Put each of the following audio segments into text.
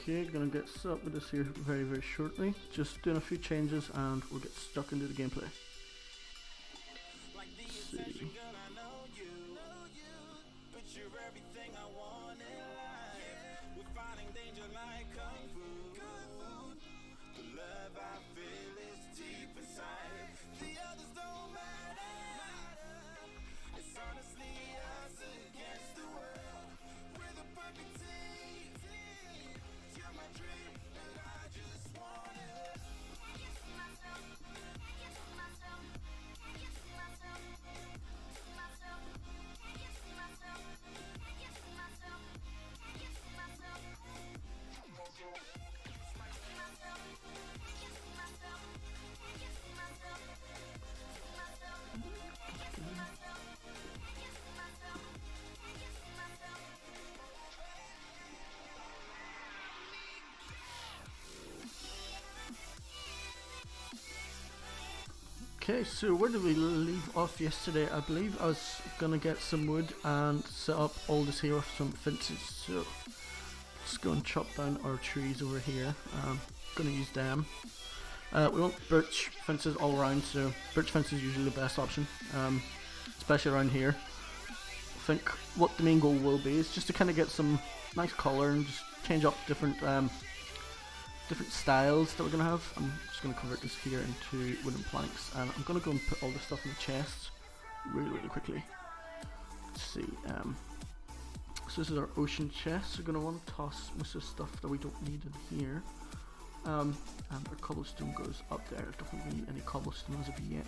Okay, gonna get set up with this here very shortly. Just doing a few changes and we'll get stuck into the gameplay. Let's see. Okay, so where did we leave off yesterday? I believe I was gonna get some wood and set up all this here with some fences. So let's go and chop down our trees over here. Gonna use them. We want birch fences all around, so birch fence is usually the best option, especially around here. I think what the main goal will be is just to kind of get some nice colour and just change up different styles that we're going to have. I'm just going to convert this here into wooden planks, and I'm going to go and put all this stuff in the chests really quickly. Let's see, so this is our ocean chest. We're going to want to toss most of the stuff that we don't need in here, and our cobblestone goes up there. I don't think we need any cobblestone as of yet.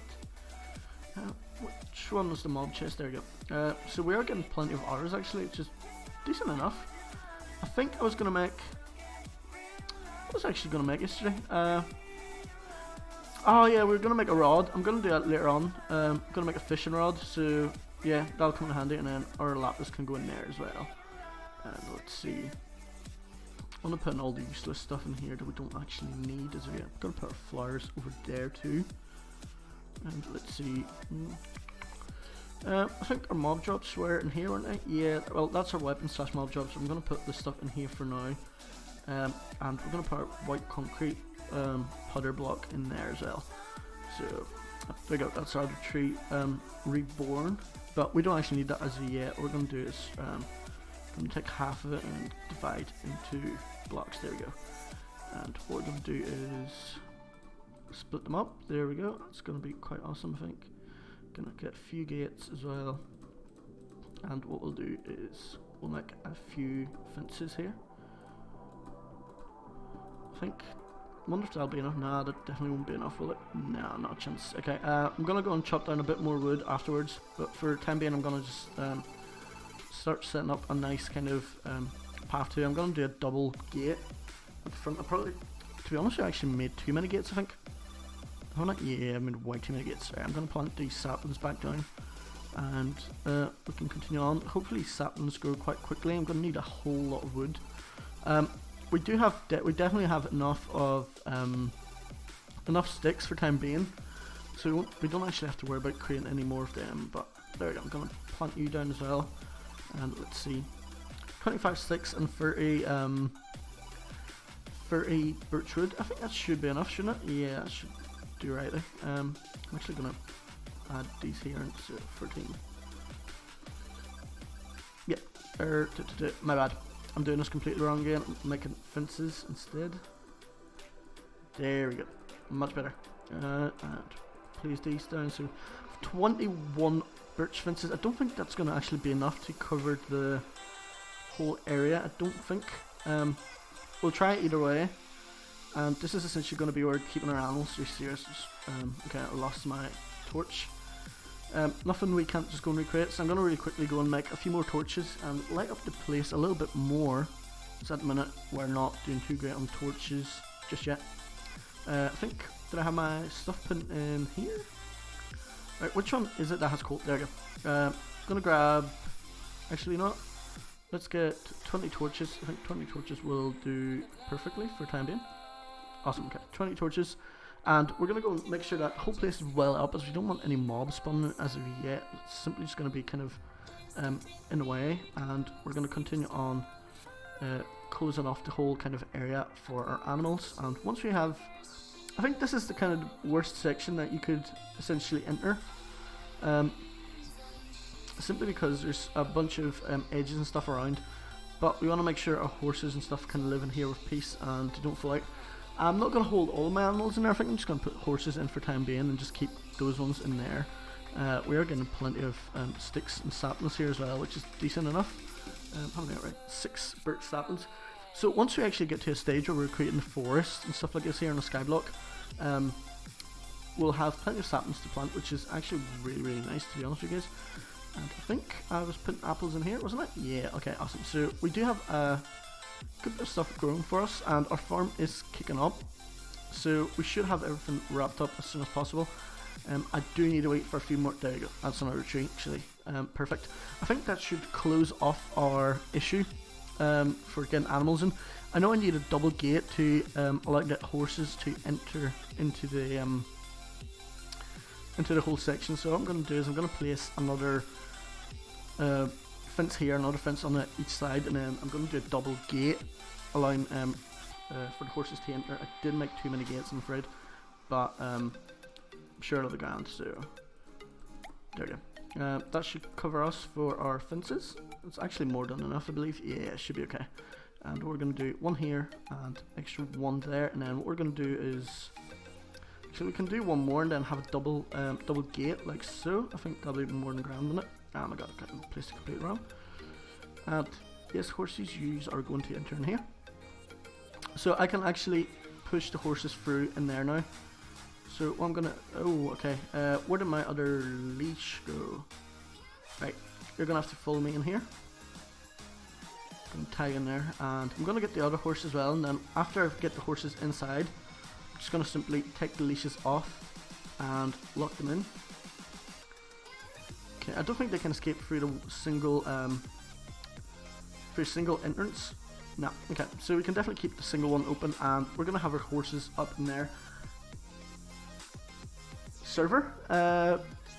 Which one was the mob chest? There we go. So we are getting plenty of arrows actually, which is decent enough. I think I was going to make... What was I actually going to make yesterday? Oh yeah, we're going to make a rod. I'm going to do that later on. I'm going to make a fishing rod, so yeah, that'll come in handy, and then our lapis can go in there as well. And let's see. I'm going to put in all the useless stuff in here that we don't actually need as yet. I'm going to put our flowers over there too. And let's see. I think our mob drops were in here, weren't they? Yeah, well that's our weapon slash mob drops. So I'm going to put this stuff in here for now. And we're going to put our white concrete putter block in there as well. So there we go, that's our tree reborn, but we don't actually need that as of yet. What we're going to do is going to take half of it and divide into blocks. There we go. And what we're going to do is split them up. There we go. It's going to be quite awesome, I think. Gonna get a few gates as well, and what we'll do is we'll make a few fences here. I wonder if that'll be enough. Nah, that definitely won't be enough, will it? Nah, not a chance. Okay, I'm gonna go and chop down a bit more wood afterwards, but for the time being I'm gonna just start setting up a nice kind of path to. I'm gonna do a double gate at the front. I probably, to be honest, I actually made too many gates, I think. Haven't I? Yeah, I made way too many gates. Right, I'm gonna plant these saplings back down, and we can continue on. Hopefully saplings grow quite quickly. I'm gonna need a whole lot of wood. We do have, we definitely have enough of enough sticks for time being, so we don't actually have to worry about creating any more of them. But there we go. I'm gonna plant you down as well, and let's see, 25 sticks and 30 birchwood. I think that should be enough, shouldn't it? Yeah, that should do right there. I'm actually gonna add these here into 13. Yeah, my bad. I'm doing this completely wrong again. I'm making fences instead. There we go. Much better. And place these down. So 21 birch fences. I don't think that's going to actually be enough to cover the whole area. I don't think. We'll try it either way. And this is essentially going to be where we're keeping our animals. You're serious. Okay, I lost my torch. Nothing we can't just go and recreate, so I'm going to really quickly go and make a few more torches and light up the place a little bit more, because at the minute we're not doing too great on torches just yet. I think, did I have my stuff put in here? Right, which one is it that has coal? There we go. I'm going to grab, actually not, let's get 20 torches. I think 20 torches will do perfectly for time being. Awesome, okay, 20 torches. And we're going to go and make sure that the whole place is well up, as we don't want any mobs spawning as of yet. It's simply just going to be kind of in the way, and we're going to continue on closing off the whole kind of area for our animals. And once we have, I think this is the kind of worst section that you could essentially enter. Simply because there's a bunch of edges and stuff around, but we want to make sure our horses and stuff can live in here with peace and don't fall out. I'm not going to hold all my animals in there. I think I'm just going to put horses in for time being and just keep those ones in there. We are getting plenty of sticks and saplings here as well, which is decent enough. How many are right? 6 birch saplings. So once we actually get to a stage where we're creating the forest and stuff like this here on the Skyblock, we'll have plenty of saplings to plant, which is actually really nice, to be honest with you guys. And I think I was putting apples in here, wasn't it? Yeah, okay, awesome. So we do have a good bit of stuff growing for us, and our farm is kicking up. So we should have everything wrapped up as soon as possible. I do need to wait for a few more. There you go, that's another tree actually. Perfect. I think that should close off our issue for getting animals in. I know I need a double gate to allow get horses to enter into the whole section. So what I'm going to do is I'm going to place another fence here, another fence on each side, and then I'm going to do a double gate allowing for the horses to enter. I didn't make too many gates, I'm afraid, but I'm sure it'll be grand. So there we go. That should cover us for our fences. It's actually more than enough, I believe. Yeah, it should be okay. And we're going to do one here and extra one there, and then what we're going to do is, so we can do one more and then have a double gate like so. I think that'll be more than grand, wouldn't it? Oh my god, I got placed it completely wrong. And yes, horses, you are going to enter in here. So I can actually push the horses through in there now. So what I'm gonna, oh okay, where did my other leash go? Right, you're gonna have to follow me in here. I'm gonna tag in there, and I'm gonna get the other horse as well, and then after I get the horses inside, I'm just gonna simply take the leashes off and lock them in. Okay, I don't think they can escape through the single entrance. No, okay, so we can definitely keep the single one open, and we're gonna have our horses up in there. Server?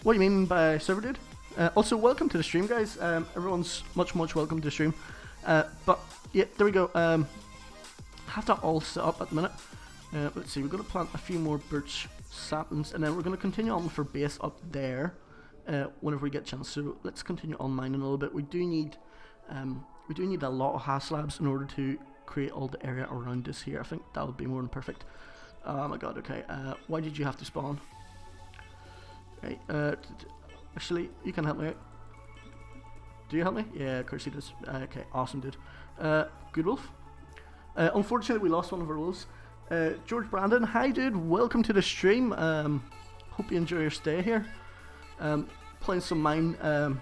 What do you mean by server, dude? Also, welcome to the stream, guys. Everyone's much welcome to the stream. But yeah, there we go. Have that all set up at the minute. Let's see, we're gonna plant a few more birch saplings, and then we're gonna continue on with our base up there. Whenever we get a chance. So let's continue on mining a little bit. We do need a lot of hash slabs in order to create all the area around this here. I think that would be more than perfect. Oh my god, okay. Why did you have to spawn? Right, actually, you can help me out. Do you help me? Yeah, of course he does. Okay, awesome, dude. Good wolf. Unfortunately, we lost one of our wolves. George Brandon, hi dude, welcome to the stream. Hope you enjoy your stay here. Playing some Minecraft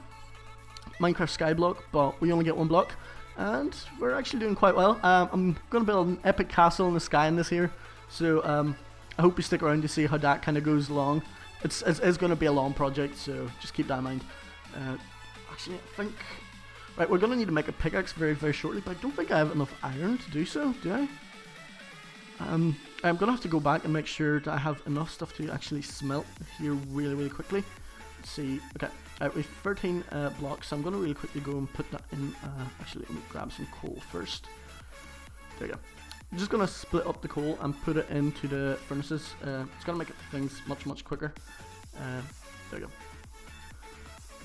Skyblock, but we only get one block, and we're actually doing quite well. I'm going to build an epic castle in the sky in this here, so I hope you stick around to see how that kind of goes along. It's going to be a long project, so just keep that in mind. Actually, I think, right, we're going to need to make a pickaxe very shortly, but I don't think I have enough iron to do so, do I? I'm going to have to go back and make sure that I have enough stuff to actually smelt here really quickly. Let's see, okay, we have 13 blocks, so I'm going to really quickly go and put that in. Actually, let me grab some coal first. There you go. I'm just going to split up the coal and put it into the furnaces. It's going to make things much quicker. There you go.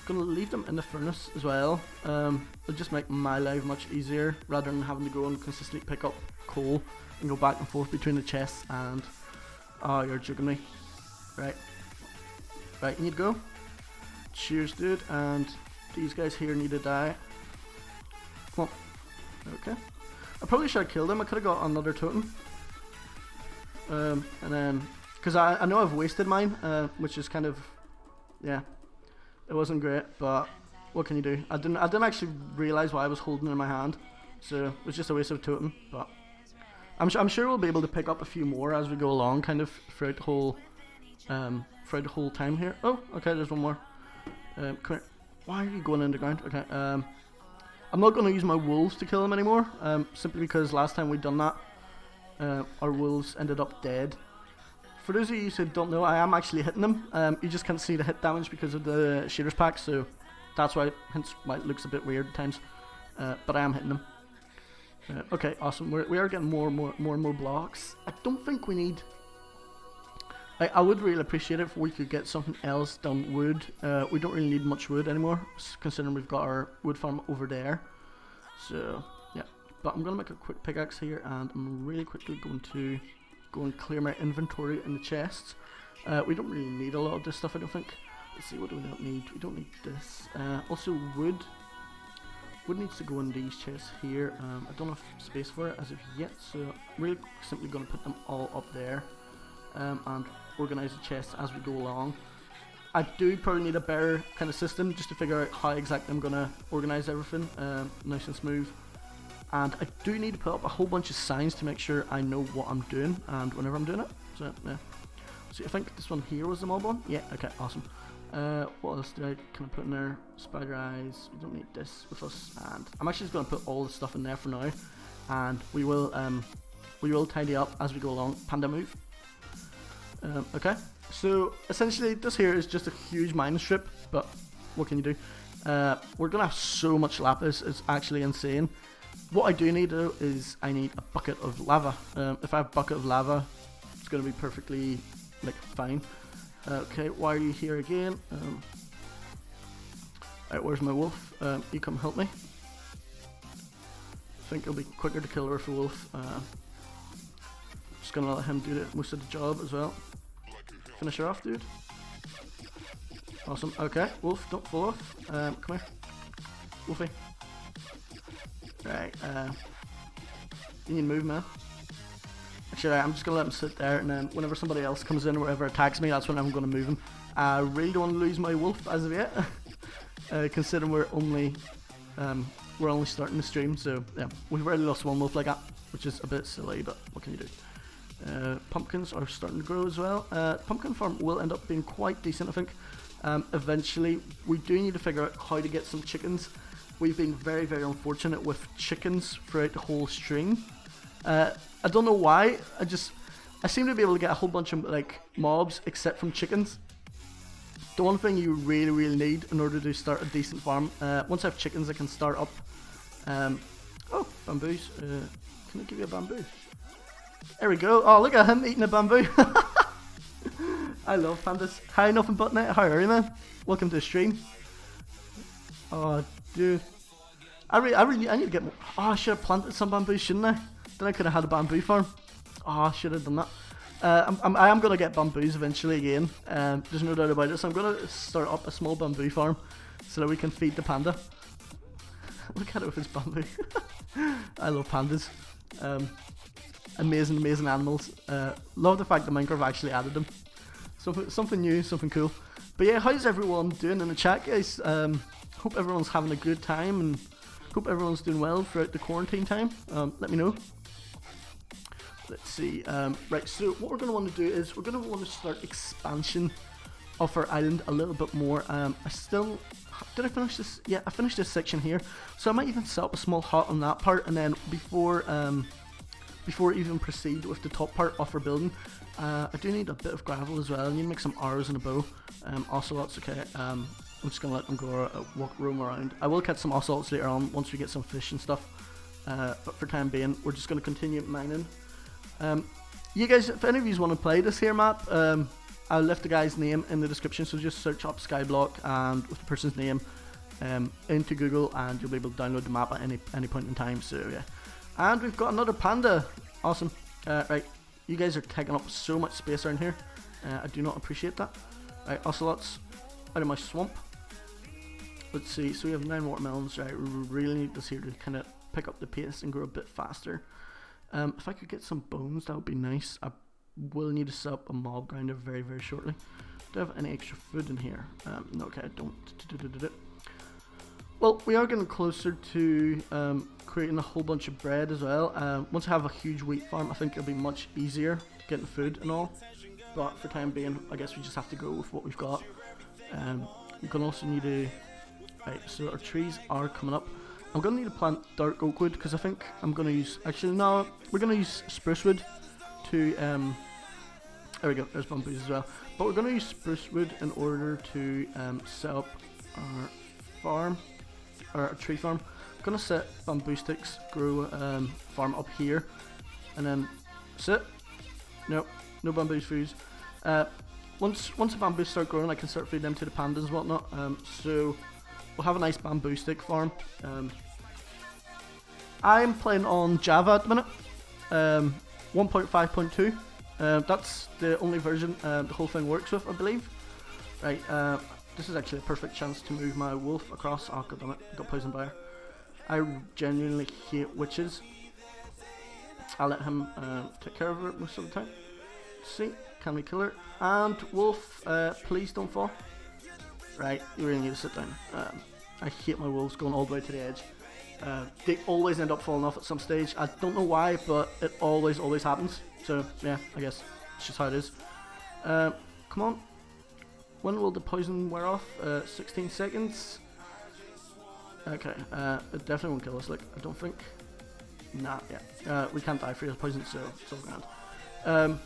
I'm going to leave them in the furnace as well. It'll just make my life much easier rather than having to go and consistently pick up coal and go back and forth between the chests and... Oh, you're joking me. Right, you need to go. Cheers, dude, and these guys here need to die. Come on. Okay. I probably should have killed him. I could have got another totem. And then... Because I know I've wasted mine, which is kind of... Yeah. It wasn't great, but what can you do? I didn't actually realise why I was holding it in my hand. So, it was just a waste of totem, but... I'm sure we'll be able to pick up a few more as we go along, kind of throughout the whole time here. Oh, okay, there's one more. Come here. Why are you going underground? Okay. I'm not going to use my wolves to kill them anymore. Simply because last time we done that, our wolves ended up dead. For those of you who don't know, I am actually hitting them. You just can't see the hit damage because of the shaders pack, so that's why, hence why it looks a bit weird at times. But I am hitting them. Okay, awesome. We are getting more and more blocks. I don't think we need. I would really appreciate it if we could get something else done wood. We don't really need much wood anymore, considering we've got our wood farm over there. So yeah, but I'm gonna make a quick pickaxe here, and I'm really quickly going to go and clear my inventory in the chests. We don't really need a lot of this stuff, I don't think. Let's see, what do we not need? We don't need this. Also wood. Wood needs to go in these chests here. I don't have space for it as of yet, so I'm really simply going to put them all up there, and organize the chests as we go along. I do probably need a better kind of system just to figure out how exactly I'm going to organize everything nice and smooth. And I do need to put up a whole bunch of signs to make sure I know what I'm doing and whenever I'm doing it. So yeah. So I think this one here was the mob one. Yeah. Okay. Awesome. What else do I kind of put in there? Spider eyes. We don't need this with us. And I'm actually just going to put all the stuff in there for now, and we will tidy up as we go along. Panda move. Okay. So essentially, this here is just a huge mining strip, but what can you do? We're gonna have so much lapis. It's actually insane. What I do need though is I need a bucket of lava. If I have a bucket of lava, it's gonna be perfectly fine. Okay, why are you here again? Right, where's my wolf? You come help me. I think it'll be quicker to kill her with a wolf. Just gonna let him do most of the job as well. Finish her off, dude. Awesome. Okay, wolf, don't fall off. Come here, wolfie. Right. You need to move, man. Actually, I'm just gonna let him sit there, and then whenever somebody else comes in or whoever attacks me, that's when I'm gonna move him. I really don't want to lose my wolf as of yet, considering we're only starting the stream. So yeah, we've already lost one wolf like that, which is a bit silly, but what can you do? Pumpkins are starting to grow as well. Pumpkin farm will end up being quite decent, I think. Eventually, we do need to figure out how to get some chickens. We've been very, very unfortunate with chickens throughout the whole stream. I don't know why. I seem to be able to get a whole bunch of mobs except from chickens. The one thing you really, really need in order to start a decent farm. Once I have chickens, I can start up. Oh, bamboos. Can I give you a bamboo? There we go. Oh, look at him eating a bamboo. I love pandas. Hi, nothing but net. How are you, man? Welcome to the stream. Oh, dude. I need to get more. Oh, I should have planted some bamboo, shouldn't I? Then I could have had a bamboo farm. Oh, I should have done that. I am going to get bamboos eventually again. There's no doubt about it. So I'm going to start up a small bamboo farm so that we can feed the panda. Look at it with his bamboo. I love pandas. Amazing, amazing animals. Love the fact that Minecraft actually added them. Something new, something cool. But yeah, how's everyone doing in the chat, guys? Hope everyone's having a good time, and hope everyone's doing well throughout the quarantine time. Let me know. Let's see. Right, so what we're going to want to do is we're going to want to start expansion of our island a little bit more. Did I finish this? Yeah, I finished this section here. So I might even set up a small hut on that part, and then before even proceed with the top part of our building, I do need a bit of gravel as well. I need to make some arrows and a bow. Ocelots, okay. I'm just going to let them go roam around. I will catch some ocelots later on once we get some fish and stuff. But for time being, we're just going to continue mining. You guys, if any of you want to play this here map, I'll left the guy's name in the description, so just search up Skyblock and with the person's name into Google, and you'll be able to download the map at any point in time. So yeah, and we've got another panda. Awesome. Right, you guys are taking up so much space around here. I do not appreciate that. Right, ocelots out of my swamp. Let's see. So we have 9 watermelons. Right, we really need this here to kind of pick up the pace and grow a bit faster. If I could get some bones, that would be nice. I will need to set up a mob grinder very, very shortly. Do I have any extra food in here? No, okay, I don't. Well, we are getting closer to creating a whole bunch of bread as well. Once I have a huge wheat farm, I think it'll be much easier getting food and all. But for time being, I guess we just have to go with what we've got. We're going to also need to... Right, so our trees are coming up. I'm going to need to plant dark oak wood, because I think I'm going to use... Actually, no, we're going to use spruce wood to... there we go, there's bamboos as well. But we're going to use spruce wood in order to set up our farm, or our tree farm. gonna set bamboo sticks grow farm up here, and then sit. No bamboo foods. Once the bamboos start growing, I can start feeding them to the pandas and whatnot. So we'll have a nice bamboo stick farm. I'm playing on Java at the minute, 1.5.2. That's the only version the whole thing works with, I believe. Right, this is actually a perfect chance to move my wolf across. Oh, god damn it, got poisoned by her. I genuinely hate witches. I'll let him take care of her most of the time. Let's see, can we kill her? And wolf, please don't fall. Right, you really need to sit down. I hate my wolves going all the way to the edge. They always end up falling off at some stage. I don't know why, but it always happens. So yeah, I guess it's just how it is. Come on. When will the poison wear off? 16 seconds. Okay, it definitely won't kill us, like, I don't think. Nah, yeah. We can't die for the poison, so it's all grand.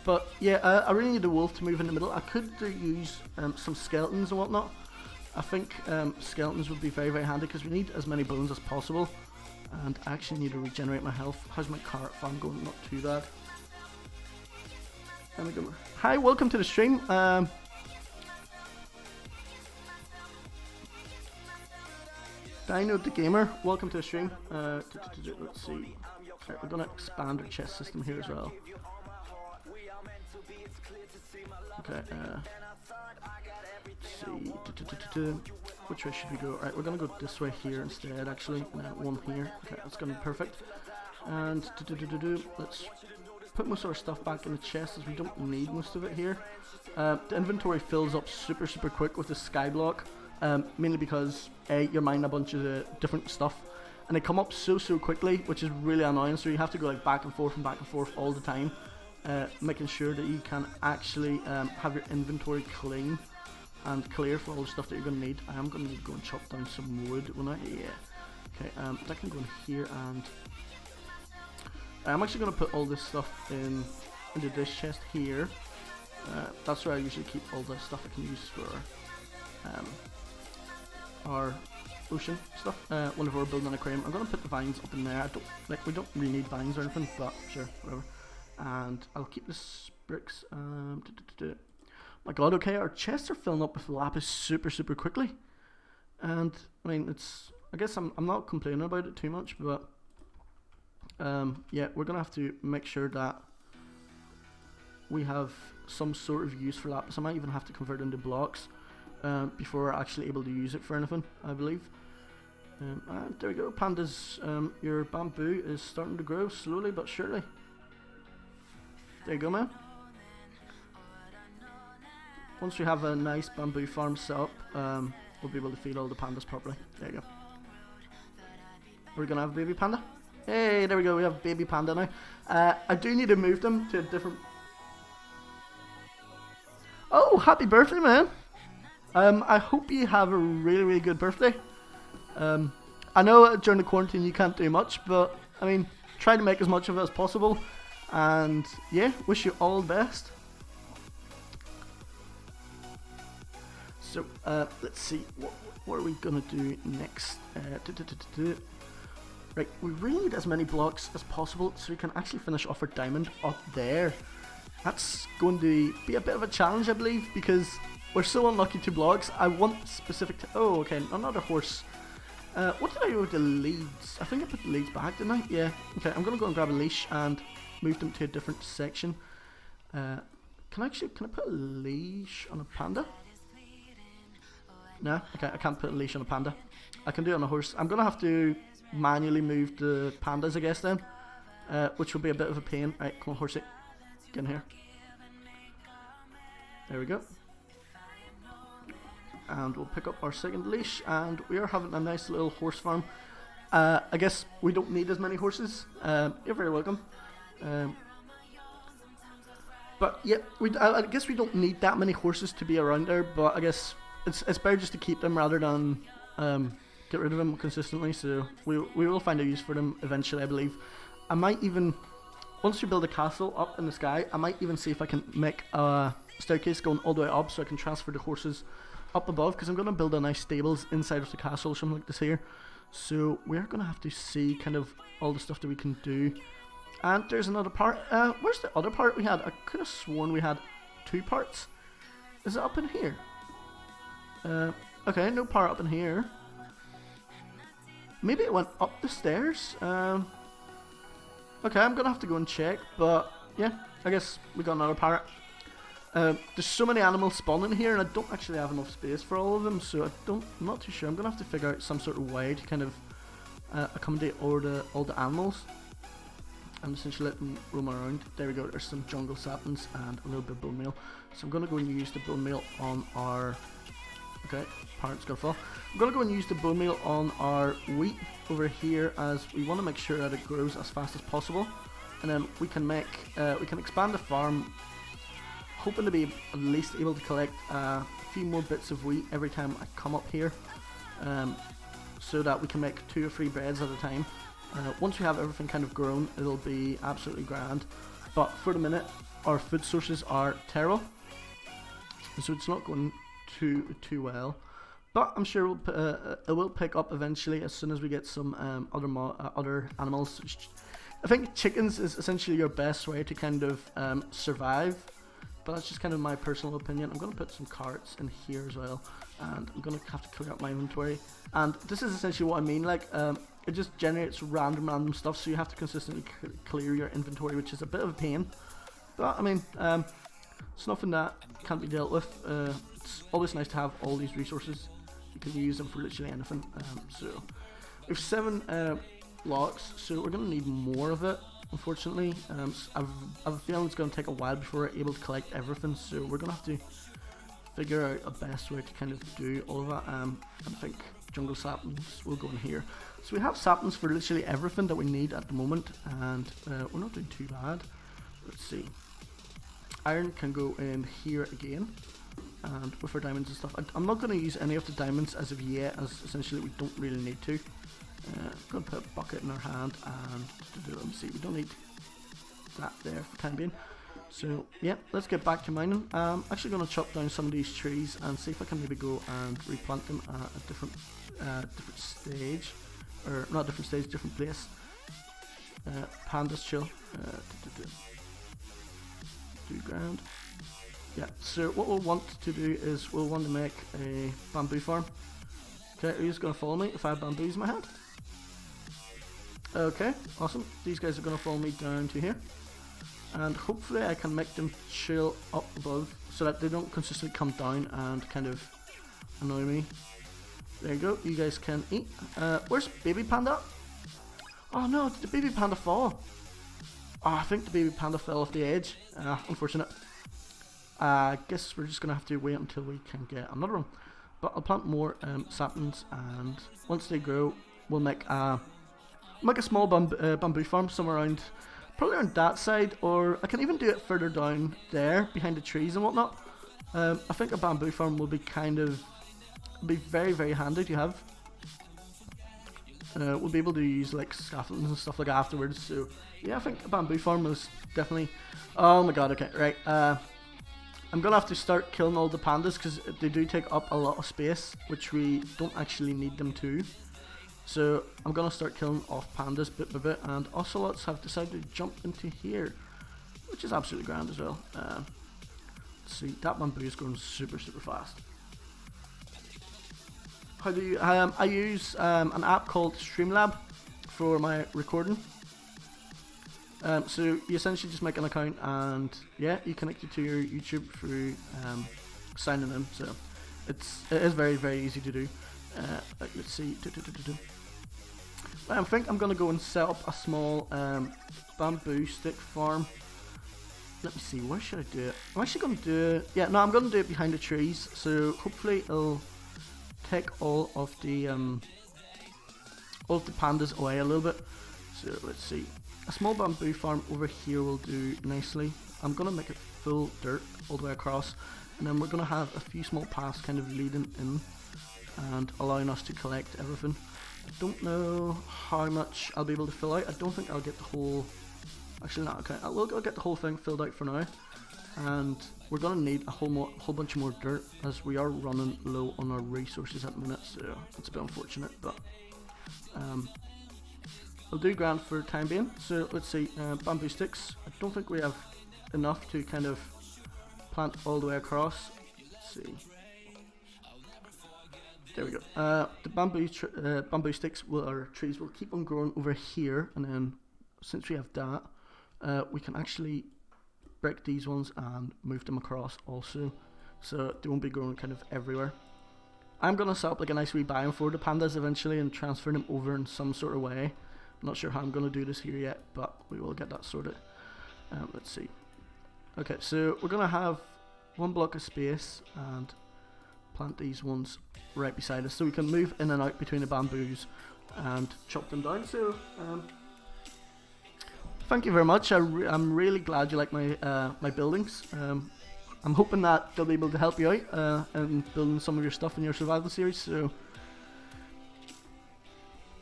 But yeah, I really need a wolf to move in the middle. I could use some skeletons and whatnot. I think skeletons would be very handy because we need as many bones as possible. And I actually need to regenerate my health. How's my carrot farm going? Not too bad. There we go. Hi, welcome to the stream. Dino the Gamer, welcome to the stream. Let's see. Okay, we're gonna expand our chest system here as well. Okay, let's see. Which way should we go? Right, we're gonna go this way here instead, actually. One here. Okay, that's gonna be perfect. And let's put most of our stuff back in the chest as we don't need most of it here. The inventory fills up super quick with the Skyblock, mainly because you're mining a bunch of different stuff, and they come up so quickly, which is really annoying. So you have to go like back and forth all the time, making sure that you can actually have your inventory clean and clear for all the stuff that you're going to need. I am going to need to go and chop down some wood, won't I? Yeah. Okay, that can go in here, and I'm actually going to put all this stuff into this chest here. That's where I usually keep all the stuff I can use for our ocean stuff. Whenever we're building an aquarium, I'm going to put the vines up in there. We don't really need vines or anything, but sure, whatever. And I'll keep this bricks. My god, okay, our chests are filling up with lapis super quickly. And I mean, I guess I'm not complaining about it too much, but yeah, we're gonna have to make sure that we have some sort of use for lapis. I might even have to convert it into blocks before we're actually able to use it for anything, I believe. And there we go, pandas. Your bamboo is starting to grow slowly but surely. There you go, man. Once we have a nice bamboo farm set up, we'll be able to feed all the pandas properly. There you go. Are we gonna have a baby panda? Hey, there we go, we have baby panda now. I do need to move them to a different... Oh, happy birthday, man! I hope you have a really good birthday. I know during the quarantine you can't do much, but I mean, try to make as much of it as possible. And yeah, wish you all the best. So let's see, what are we gonna do next? Right, we really need as many blocks as possible so we can actually finish off our diamond up there. That's going to be a bit of a challenge, I believe, because we're so unlucky to blocks. I want specific oh, okay, another horse. What did I do with the leads? I think I put the leads back, didn't I? Yeah, okay, I'm gonna go and grab a leash and move them to a different section. Can I put a leash on a panda? No, okay, I can't put a leash on a panda. I can do it on a horse. I'm gonna have to manually move the pandas, I guess, then, which will be a bit of a pain. Right, come on, horsey, get in here. There we go. And we'll pick up our second leash, and we are having a nice little horse farm. I guess we don't need as many horses. You're very welcome. But yeah, I guess we don't need that many horses to be around there, but I guess it's better just to keep them rather than get rid of them consistently. So we will find a use for them eventually, I believe. I might even, once you build a castle up in the sky, I might even see if I can make a staircase going all the way up so I can transfer the horses up above, because I'm going to build a nice stables inside of the castle or something like this here. So we're going to have to see kind of all the stuff that we can do. And there's another part. Where's the other part we had? I could have sworn we had 2 parts. Is it up in here? Okay, no part up in here. Maybe it went up the stairs. Okay, I'm going to have to go and check. But yeah, I guess we got another parrot. There's so many animals spawning here, and I don't actually have enough space for all of them, so I'm not too sure. I'm gonna have to figure out some sort of way to kind of accommodate all the animals, and essentially let them roam around. There we go. There's some jungle saplings and a little bit of bone meal. So I'm gonna go and use the bone meal on our. Okay, parrot's gonna fall. I'm gonna go and use the bone meal on our wheat over here, as we want to make sure that it grows as fast as possible, and then we can expand the farm. Hoping to be at least able to collect a few more bits of wheat every time I come up here, so that we can make 2 or 3 breads at a time. Once we have everything kind of grown, it'll be absolutely grand. But for the minute, our food sources are terrible, so it's not going too well. But I'm sure it will pick up eventually as soon as we get some other animals. I think chickens is essentially your best way to kind of survive. But that's just kind of my personal opinion. I'm going to put some carts in here as well, and I'm going to have to clear up my inventory. And this is essentially what I mean, like, it just generates random stuff, so you have to consistently clear your inventory, which is a bit of a pain. But, I mean, it's nothing that can't be dealt with. It's always nice to have all these resources. You can use them for literally anything. So, we have 7 blocks, so we're going to need more of it. Unfortunately, I have a feeling it's going to take a while before we're able to collect everything, so we're going to have to figure out a best way to kind of do all of that. I think jungle saplings will go in here. So we have saplings for literally everything that we need at the moment, and we're not doing too bad. Let's see. Iron can go in here again, and with our diamonds and stuff. I'm not going to use any of the diamonds as of yet, as essentially we don't really need to. I'm going to put a bucket in our hand, and let me see, we don't need that there for the time being. So yeah, let's get back to mining. I'm actually going to chop down some of these trees and see if I can maybe go and replant them at a different stage, or not different stage, different place. Pandas chill. Do ground. Yeah. So what we'll want to do is we'll want to make a bamboo farm. Okay, who's going to follow me if I have bamboos in my hand? Okay, awesome. These guys are going to follow me down to here. And hopefully I can make them chill up above so that they don't consistently come down and kind of annoy me. There you go, you guys can eat. Where's baby panda? Oh no, did the baby panda fall? Oh, I think the baby panda fell off the edge. Unfortunate. I guess we're just going to have to wait until we can get another one. But I'll plant more saplings, and once they grow, we'll make a small bamboo farm somewhere around, probably around that side, or I can even do it further down there behind the trees and whatnot. I think a bamboo farm will be very, very handy to have. We'll be able to use like scaffoldings and stuff like that afterwards. So yeah, I think a bamboo farm is definitely. Oh my god! Okay, right. I'm gonna have to start killing all the pandas because they do take up a lot of space, which we don't actually need them to. So I'm gonna start killing off pandas bit by bit, and ocelots have decided to jump into here, which is absolutely grand as well. Let's see, that bamboo is going super fast. How do you? I use an app called Streamlab for my recording. So you essentially just make an account, and yeah, you connect it to your YouTube through signing in. So it is very, very easy to do. Let's see. I think I'm gonna go and set up a small bamboo stick farm. Let me see, where should I do it? I'm actually gonna do it. Yeah, no, I'm gonna do it behind the trees. So hopefully it'll take all of the pandas away a little bit. So let's see. A small bamboo farm over here will do nicely. I'm gonna make it full dirt all the way across, and then we're gonna have a few small paths kind of leading in and allowing us to collect everything. I don't know how much I'll be able to fill out. I don't think I'll get the whole. Actually, not okay. I'll get the whole thing filled out for now. and we're gonna need a whole bunch more dirt as we are running low on our resources at the minute, so it's a bit unfortunate, but I'll do grand for time being. So let's see, bamboo sticks. I don't think we have enough to kind of plant all the way across. Let's see. There we go. The bamboo sticks or trees will keep on growing over here, and then since we have that, we can actually break these ones and move them across also, so they won't be growing kind of everywhere. I'm gonna set up like a nice wee biome for the pandas eventually and transfer them over in some sort of way. I'm not sure how I'm gonna do this here yet, but we will get that sorted. Let's see. Okay, so we're gonna have one block of space and plant these ones right beside us so we can move in and out between the bamboos and chop them down. So thank you very much. I'm really glad you like my my buildings. I'm hoping that they'll be able to help you out in building some of your stuff in your survival series. So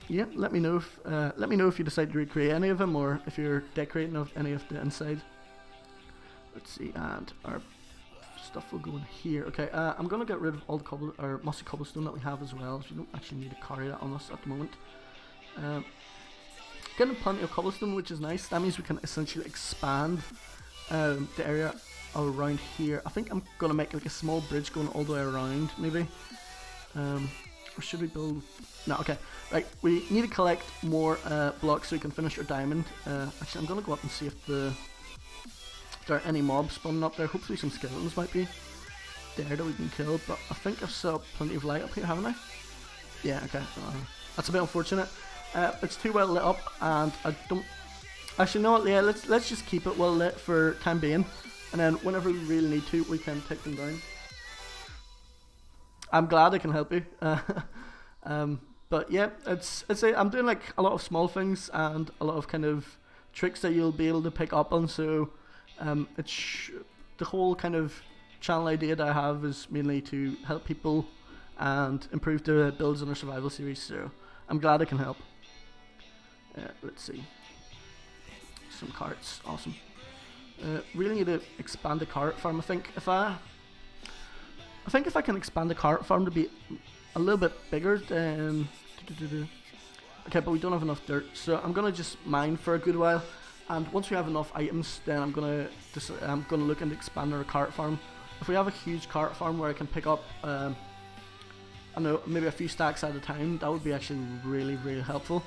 yeah, let me know if you decide to recreate any of them or if you're decorating of any of the inside. Let's see, and our stuff will go in here. Okay, I'm gonna get rid of all the mossy cobblestone that we have as well, so we don't actually need to carry that on us at the moment. Getting plenty of cobblestone, which is nice. That means we can essentially expand the area around here. I think I'm gonna make like a small bridge going all the way around, maybe. Or should we build? No, okay. Right, we need to collect more blocks so we can finish our diamond. Actually, I'm gonna go up and see if there are any mobs spawning up there. Hopefully some skeletons might be there that we can kill, but I think I've set up plenty of light up here, haven't I? Yeah, okay. That's a bit unfortunate. It's too well lit up, and I don't... Actually, no, yeah, let's just keep it well lit for time being, and then whenever we really need to, we can take them down. I'm glad I can help you. But yeah, I'm doing like a lot of small things and a lot of kind of tricks that you'll be able to pick up on, so the whole kind of channel idea that I have is mainly to help people and improve the builds in our survival series, so I'm glad I can help. Let's see. Some carrots, awesome. Really need to expand the carrot farm. I think if I can expand the carrot farm to be a little bit bigger, then... Okay, but we don't have enough dirt, so I'm gonna just mine for a good while. And once we have enough items, then I'm gonna look into expanding our carrot farm. If we have a huge carrot farm where I can pick up, I don't know, maybe a few stacks at a time, that would be actually really, really helpful.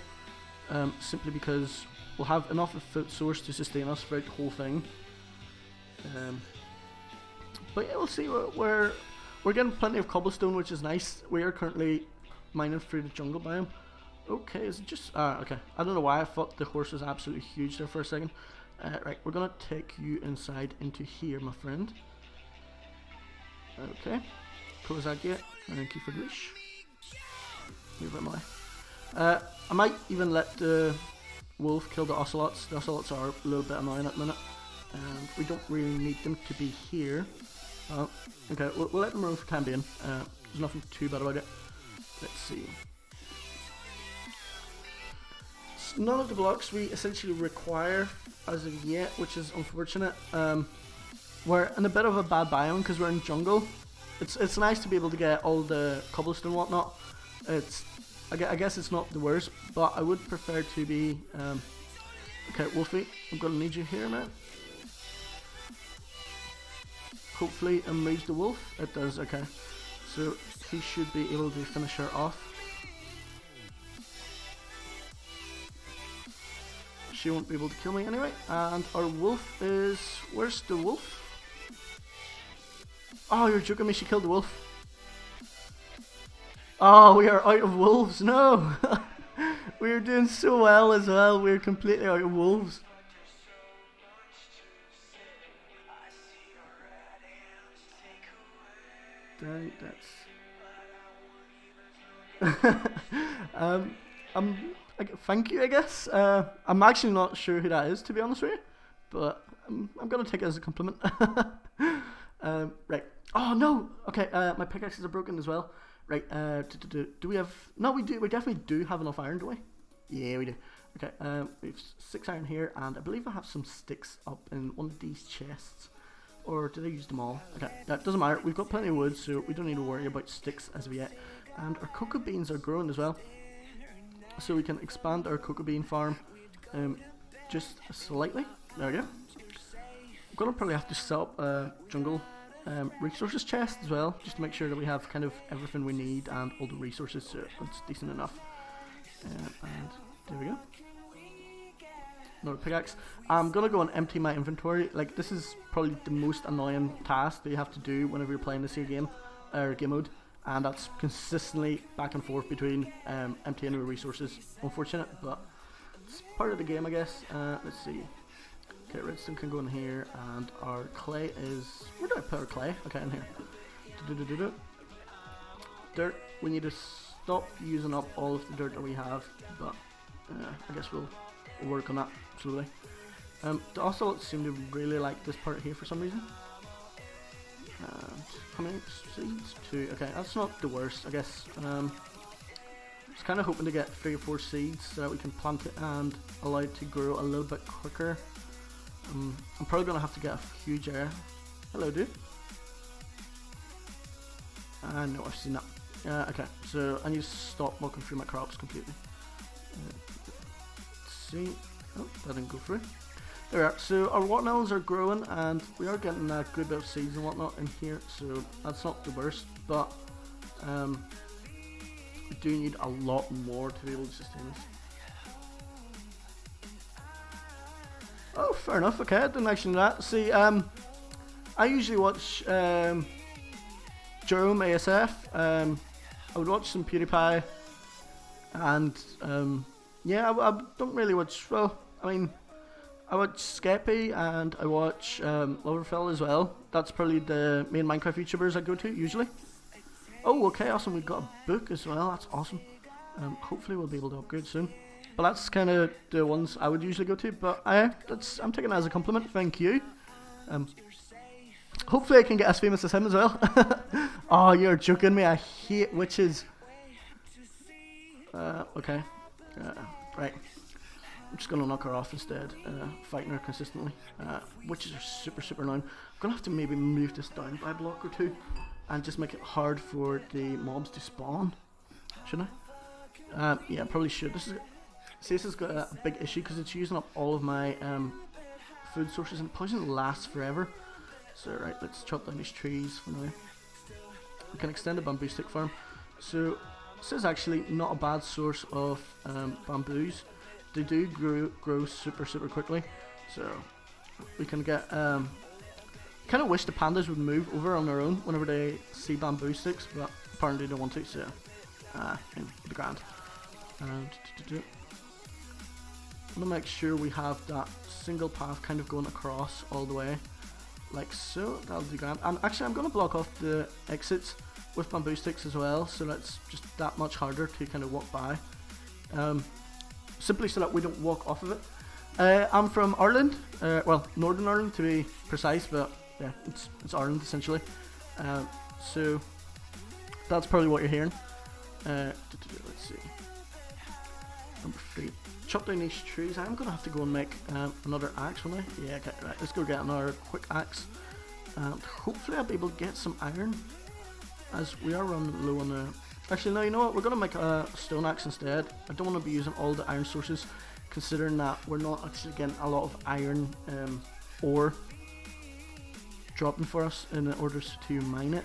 Simply because we'll have enough of a food source to sustain us throughout the whole thing. But yeah, we'll see. We're getting plenty of cobblestone, which is nice. We are currently mining through the jungle biome. Okay, is it just... okay. I don't know why I thought the horse was absolutely huge there for a second. Right, we're going to take you inside into here, my friend. Okay. Close that gate. Thank you for the leash. Move out my way. I might even let the wolf kill the ocelots. The ocelots are a little bit annoying at the minute. And we don't really need them to be here. Okay, we'll let them roam for time being. There's nothing too bad about it. Let's see. None of the blocks we essentially require as of yet, which is unfortunate. We're in a bit of a bad biome because we're in jungle. It's nice to be able to get all the cobblestone and whatnot. I guess it's not the worst, but I would prefer to be... okay, Wolfie, I'm going to need you here now. Hopefully it moves the wolf. It does, okay. So he should be able to finish her off. She won't be able to kill me anyway. And our wolf is... Where's the wolf? Oh, you're joking me, she killed the wolf. Oh, we are out of wolves. No! We are doing so well as well. We're completely out of wolves. Dang, that's... thank you, I guess. I'm actually not sure who that is, to be honest with you. But I'm going to take it as a compliment. Right. Oh, no! Okay, my pickaxes are broken as well. Right, do we have... No, we do. We definitely do have enough iron, do we? Yeah, we do. Okay, we have 6 iron here, and I believe I have some sticks up in one of these chests. Or did I use them all? Okay, that doesn't matter. We've got plenty of wood, so we don't need to worry about sticks as of yet. And our cocoa beans are growing as well. So we can expand our cocoa bean farm just slightly. There we go. I'm going to probably have to set up a jungle resources chest as well, just to make sure that we have kind of everything we need and all the resources, so it's decent enough. And there we go. Another pickaxe. I'm gonna go and empty my inventory. Like, this is probably the most annoying task that you have to do whenever you're playing this here game, or game mode, and that's consistently back and forth between emptying your resources. Unfortunate, but it's part of the game, I guess. Let's see. Okay, redstone can go in here, and our clay is... Where do I put our clay? Okay, in here. Dirt. We need to stop using up all of the dirt that we have, but I guess we'll work on that slowly. The ocelots seem to really like this part here for some reason. And how many seeds? 2. Okay, that's not the worst, I guess. I was kind of hoping to get 3 or 4 seeds so that we can plant it and allow it to grow a little bit quicker. I'm probably going to have to get a huge area. Hello, dude. No, I've seen that. Okay, so I need to stop walking through my crops completely. Let's see. Oh, that didn't go through. There we are. So our watermelons are growing, and we are getting a good bit of seeds and whatnot in here, so that's not the worst, but we do need a lot more to be able to sustain this. Oh, fair enough. Okay, I didn't actually know that. See, I usually watch Jerome ASF. I would watch some PewDiePie, and yeah, I don't really watch. Well, I mean, I watch Skeppy and I watch Loverfell as well. That's probably the main Minecraft YouTubers I go to usually. Oh, okay, awesome. We've got a book as well. That's awesome. Hopefully we'll be able to upgrade soon. But that's kind of the ones I would usually go to. But I'm taking that as a compliment. Thank you. Hopefully I can get as famous as him as well. Oh, you're joking me. I hate witches. Okay. Right. I'm just going to knock her off instead, fighting her consistently. Witches are super annoying. I'm going to have to maybe move this down by a block or 2 and just make it hard for the mobs to spawn. Shouldn't I? Yeah, probably should. This has got a big issue because it's using up all of my food sources, and poison lasts forever. So right, let's chop down these trees for now. We can extend the bamboo stick farm. So this is actually not a bad source of bamboos. They do grow super quickly, so we can get. Kind of wish the pandas would move over on their own whenever they see bamboo sticks, but apparently they don't want to. So, in the ground. I'm gonna make sure we have that single path kind of going across all the way, like so. That'll be grand. And actually, I'm gonna block off the exits with bamboo sticks as well, so that's just that much harder to kind of walk by. Simply so that we don't walk off of it. I'm from Ireland, well, Northern Ireland to be precise, but yeah, it's Ireland essentially. So that's probably what you're hearing. Let's see. Number 3. Chop down these trees. I'm gonna have to go and make another axe, won't I? Yeah, okay, right. Let's go get another quick axe. Hopefully I'll be able to get some iron, as we are running low on the. Actually, no, you know what? We're going to make a stone axe instead. I don't want to be using all the iron sources, considering that we're not actually getting a lot of iron ore dropping for us in order to mine it.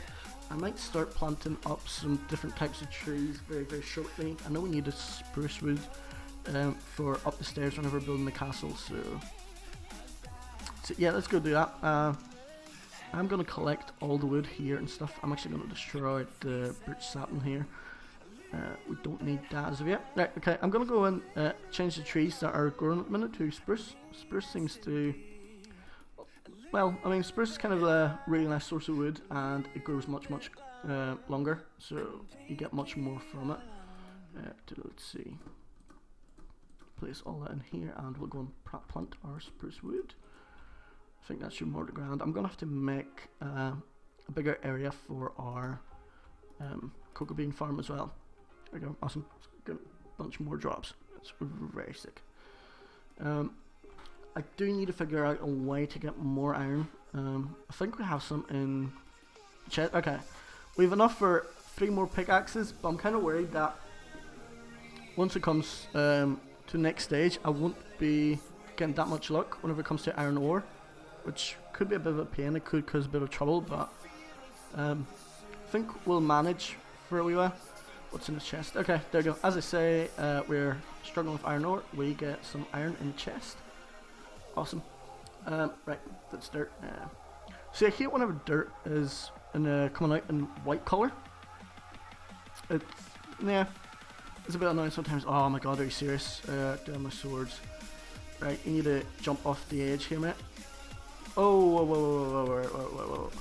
I might start planting up some different types of trees very shortly. I know we need a spruce wood for up the stairs whenever we're building the castle, so yeah, let's go do that. I'm going to collect all the wood here and stuff. I'm actually going to destroy the birch sapling here. We don't need that as of yet. Right, okay, I'm going to go and change the trees that are growing at the minute to spruce. Spruce seems to... Well, I mean, spruce is kind of a really nice source of wood, and it grows much longer, so you get much more from it. Let's see. Place all that in here, and we'll go and plant our spruce wood. I think that should more to ground. I'm gonna have to make a bigger area for our cocoa bean farm as well. There we go, awesome. Get a bunch more drops. That's very sick. I do need to figure out a way to get more iron I think we have some in chest. Okay, we have enough for 3 more pickaxes, but I'm kind of worried that once it comes to the next stage, I won't be getting that much luck whenever it comes to iron ore, which could be a bit of a pain. It could cause a bit of trouble, but I think we'll manage for a wee while. What's in the chest? Okay, there you go. As I say, we're struggling with iron ore. We get some iron in the chest. Awesome. Right, that's dirt. See, I hate whenever dirt is coming out in white colour. It's a bit annoying sometimes. Oh my god, are you serious? Damn my swords. Right, you need to jump off the edge here, mate. Oh, whoa.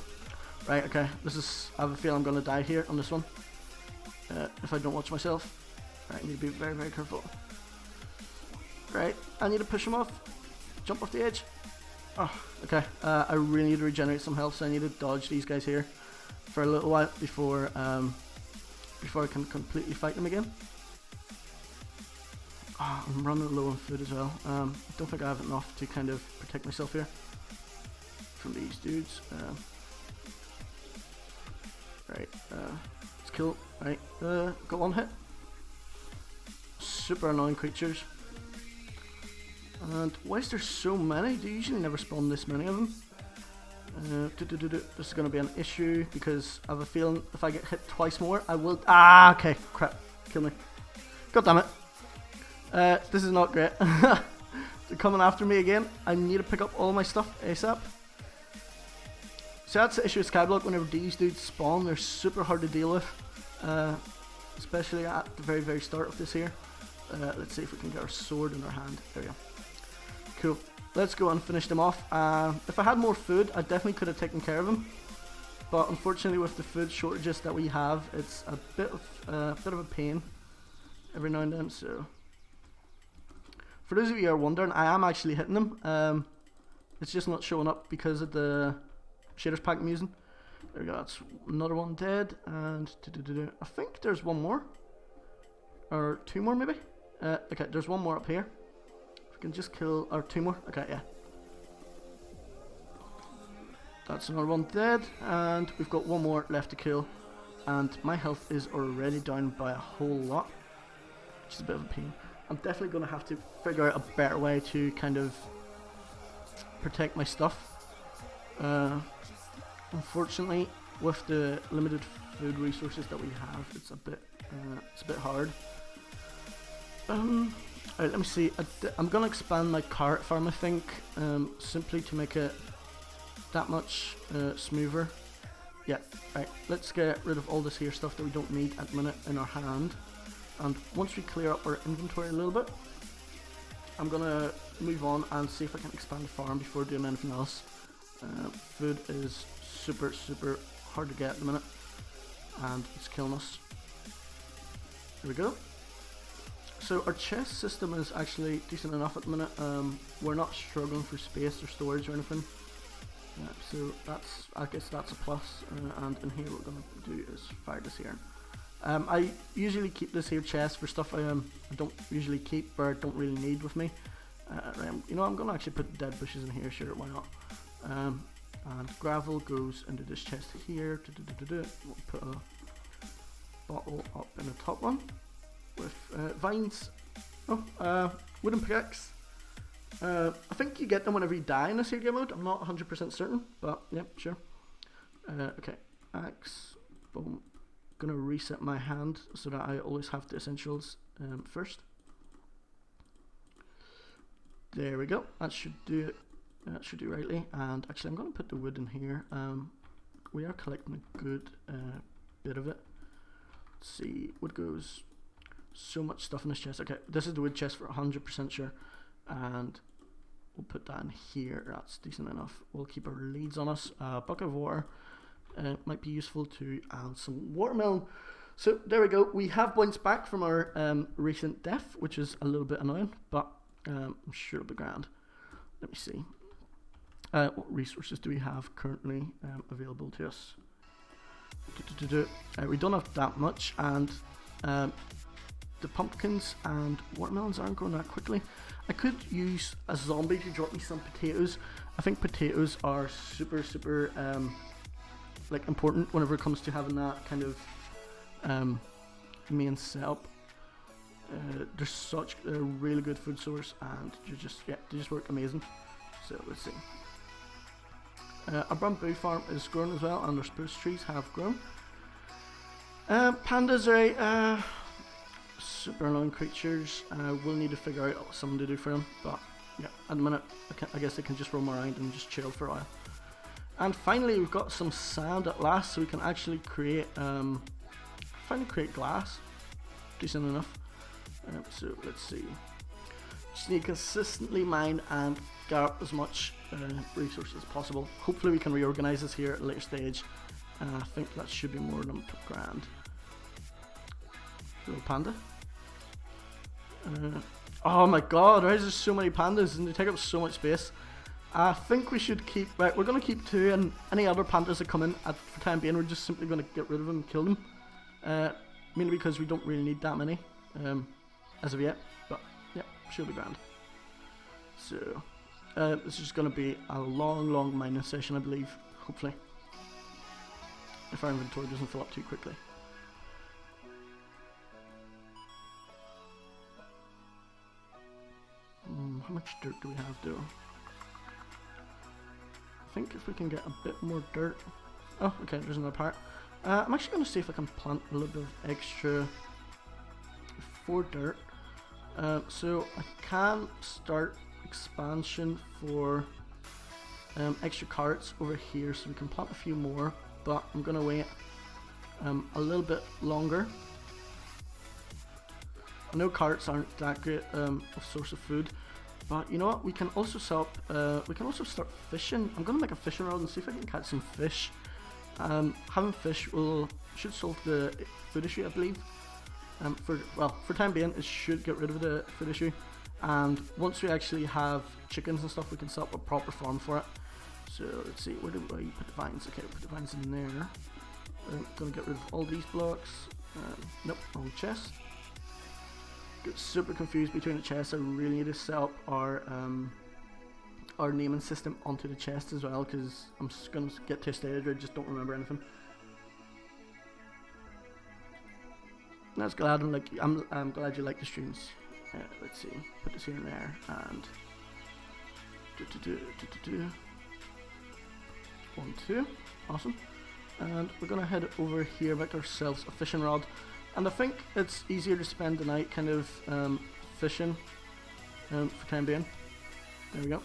Right, okay. I have a feeling I'm gonna die here on this one. If I don't watch myself. Right, I need to be very, very careful. Right, I need to push him off. Jump off the edge. Oh, okay. I really need to regenerate some health, so I need to dodge these guys here for a little while before I can completely fight them again. Oh, I'm running low on food as well. I don't think I have enough to kind of protect myself here from these dudes. Right, let's kill. Right, got one hit. Super annoying creatures. And why is there so many? They usually never spawn this many of them. This is going to be an issue because I have a feeling if I get hit twice more, I will. Ah, okay, crap, kill me. God damn it. This is not great. They're coming after me again. I need to pick up all my stuff ASAP. So that's the issue with Skyblock. Whenever these dudes spawn, they're super hard to deal with, especially at the very, very start of this here. Let's see if we can get our sword in our hand. There we go. Cool. Let's go and finish them off. If I had more food, I definitely could have taken care of them. But unfortunately, with the food shortages that we have, it's a bit of a pain every now and then. So, for those of you who are wondering, I am actually hitting them. It's just not showing up because of the shaders pack I'm using. There we go. That's another one dead, and I think there's one more, or 2 more maybe. Okay, there's one more up here. We can just kill, or 2 more. Okay, yeah. That's another one dead, and we've got 1 more left to kill. And my health is already down by a whole lot, which is a bit of a pain. I'm definitely going to have to figure out a better way to kind of protect my stuff. Unfortunately, with the limited food resources that we have, it's a bit hard. Alright, let me see. I'm gonna expand my carrot farm, I think, simply to make it that much smoother. Yeah. Right. Let's get rid of all this here stuff that we don't need at the minute in our hand. And once we clear up our inventory a little bit, I'm gonna move on and see if I can expand the farm before doing anything else. Food is super hard to get at the minute, and it's killing us. Here we go. So our chest system is actually decent enough at the minute. We're not struggling for space or storage or anything. So I guess that's a plus. And in here, what we're gonna do is fire this here. I usually keep this here chest for stuff I don't usually keep or don't really need with me. Right, you know, I'm gonna actually put dead bushes in here. Sure, why not? And gravel goes into this chest here. We'll put a bottle up in the top one with vines. Oh, wooden pickaxe. I think you get them whenever you die in this here game mode. I'm not 100% certain, but yeah, sure. Okay, axe. Boom. Gonna reset my hand so that I always have the essentials first. There we go. That should do it. That should do rightly. And actually, I'm gonna put the wood in here. We are collecting a good bit of it. Let's see. Wood goes. So much stuff in this chest. Okay, this is the wood chest for 100% sure. And we'll put that in here. That's decent enough. We'll keep our leads on us. Bucket of water. Might be useful to add some watermelon. So there we go. We have bounced back from our recent death, which is a little bit annoying, but I'm sure it'll be grand. Let me see. What resources do we have currently available to us? We don't have that much, and the pumpkins and watermelons aren't growing that quickly. I could use a zombie to drop me some potatoes. I think potatoes are super like important whenever it comes to having that kind of main setup. They're such a really good food source, and they just work amazing. So let's see. Our bamboo farm is grown as well, and our spruce trees have grown. Pandas are super annoying creatures. We'll need to figure out something to do for them, but yeah, at the minute I guess they can just roam around and just chill for a while. And finally we've got some sand at last, so we can actually create finally create glass. Decent enough. So let's see. Just need to consistently mine and gather up as much resources as possible. Hopefully we can reorganize this here at a later stage, and I think that should be more than grand. Little panda. Oh my god, why is there so many pandas and they take up so much space? I think we should keep, right, we're going to keep 2, and any other pandas that come in for time being, we're just simply going to get rid of them and kill them. Mainly because we don't really need that many as of yet, but yeah, should be grand. So this is just going to be a long mining session, I believe, hopefully, if our inventory doesn't fill up too quickly. How much dirt do we have though? I think if we can get a bit more dirt. Oh, okay, there's another part. I'm actually going to see if I can plant a little bit of extra for dirt. So I can start expansion for extra carrots over here, so we can plant a few more, but I'm going to wait a little bit longer. I know carrots aren't that great of source of food, but you know what? We can also start fishing. I'm going to make a fishing rod and see if I can catch some fish. Having fish should solve the food issue, I believe. For time being, it should get rid of the food issue. And once we actually have chickens and stuff, we can set up a proper farm for it. So let's see, where do I put the vines? Okay, put the vines in there. I'm gonna get rid of all these blocks. Nope, wrong chest. Get super confused between the chests. I really need to set up our naming system onto the chest as well, because I'm just gonna get to a stage where I just don't remember anything. That's glad I'm glad you like the streams. Let's see, put this here and there, and 1, 2, awesome. And we're gonna head over here, make ourselves a fishing rod. And I think it's easier to spend the night kind of fishing for time being. There we go.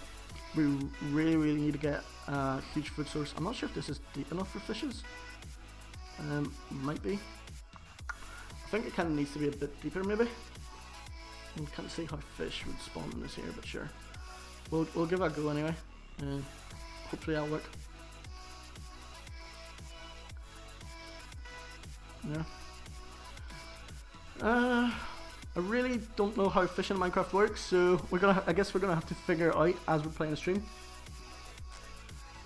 We really need to get a huge food source. I'm not sure if this is deep enough for fishes. Might be. I think it kind of needs to be a bit deeper, maybe. I can't see how fish would spawn in this here, but sure. We'll give it a go anyway. Hopefully that'll work. Yeah. I really don't know how fishing in Minecraft works, so I guess we're gonna have to figure it out as we're playing the stream.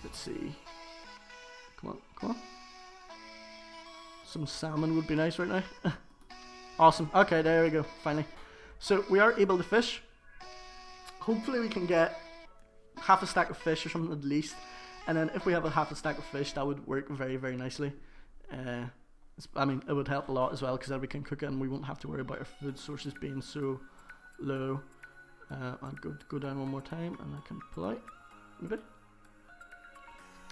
Let's see. Come on. Some salmon would be nice right now. Awesome. Okay, there we go. Finally. So we are able to fish. Hopefully we can get half a stack of fish or something at least. And then if we have a half a stack of fish, that would work very nicely. I mean, it would help a lot as well, because then we can cook it and we won't have to worry about our food sources being so low. I'll go down one more time and I can pull out a bit.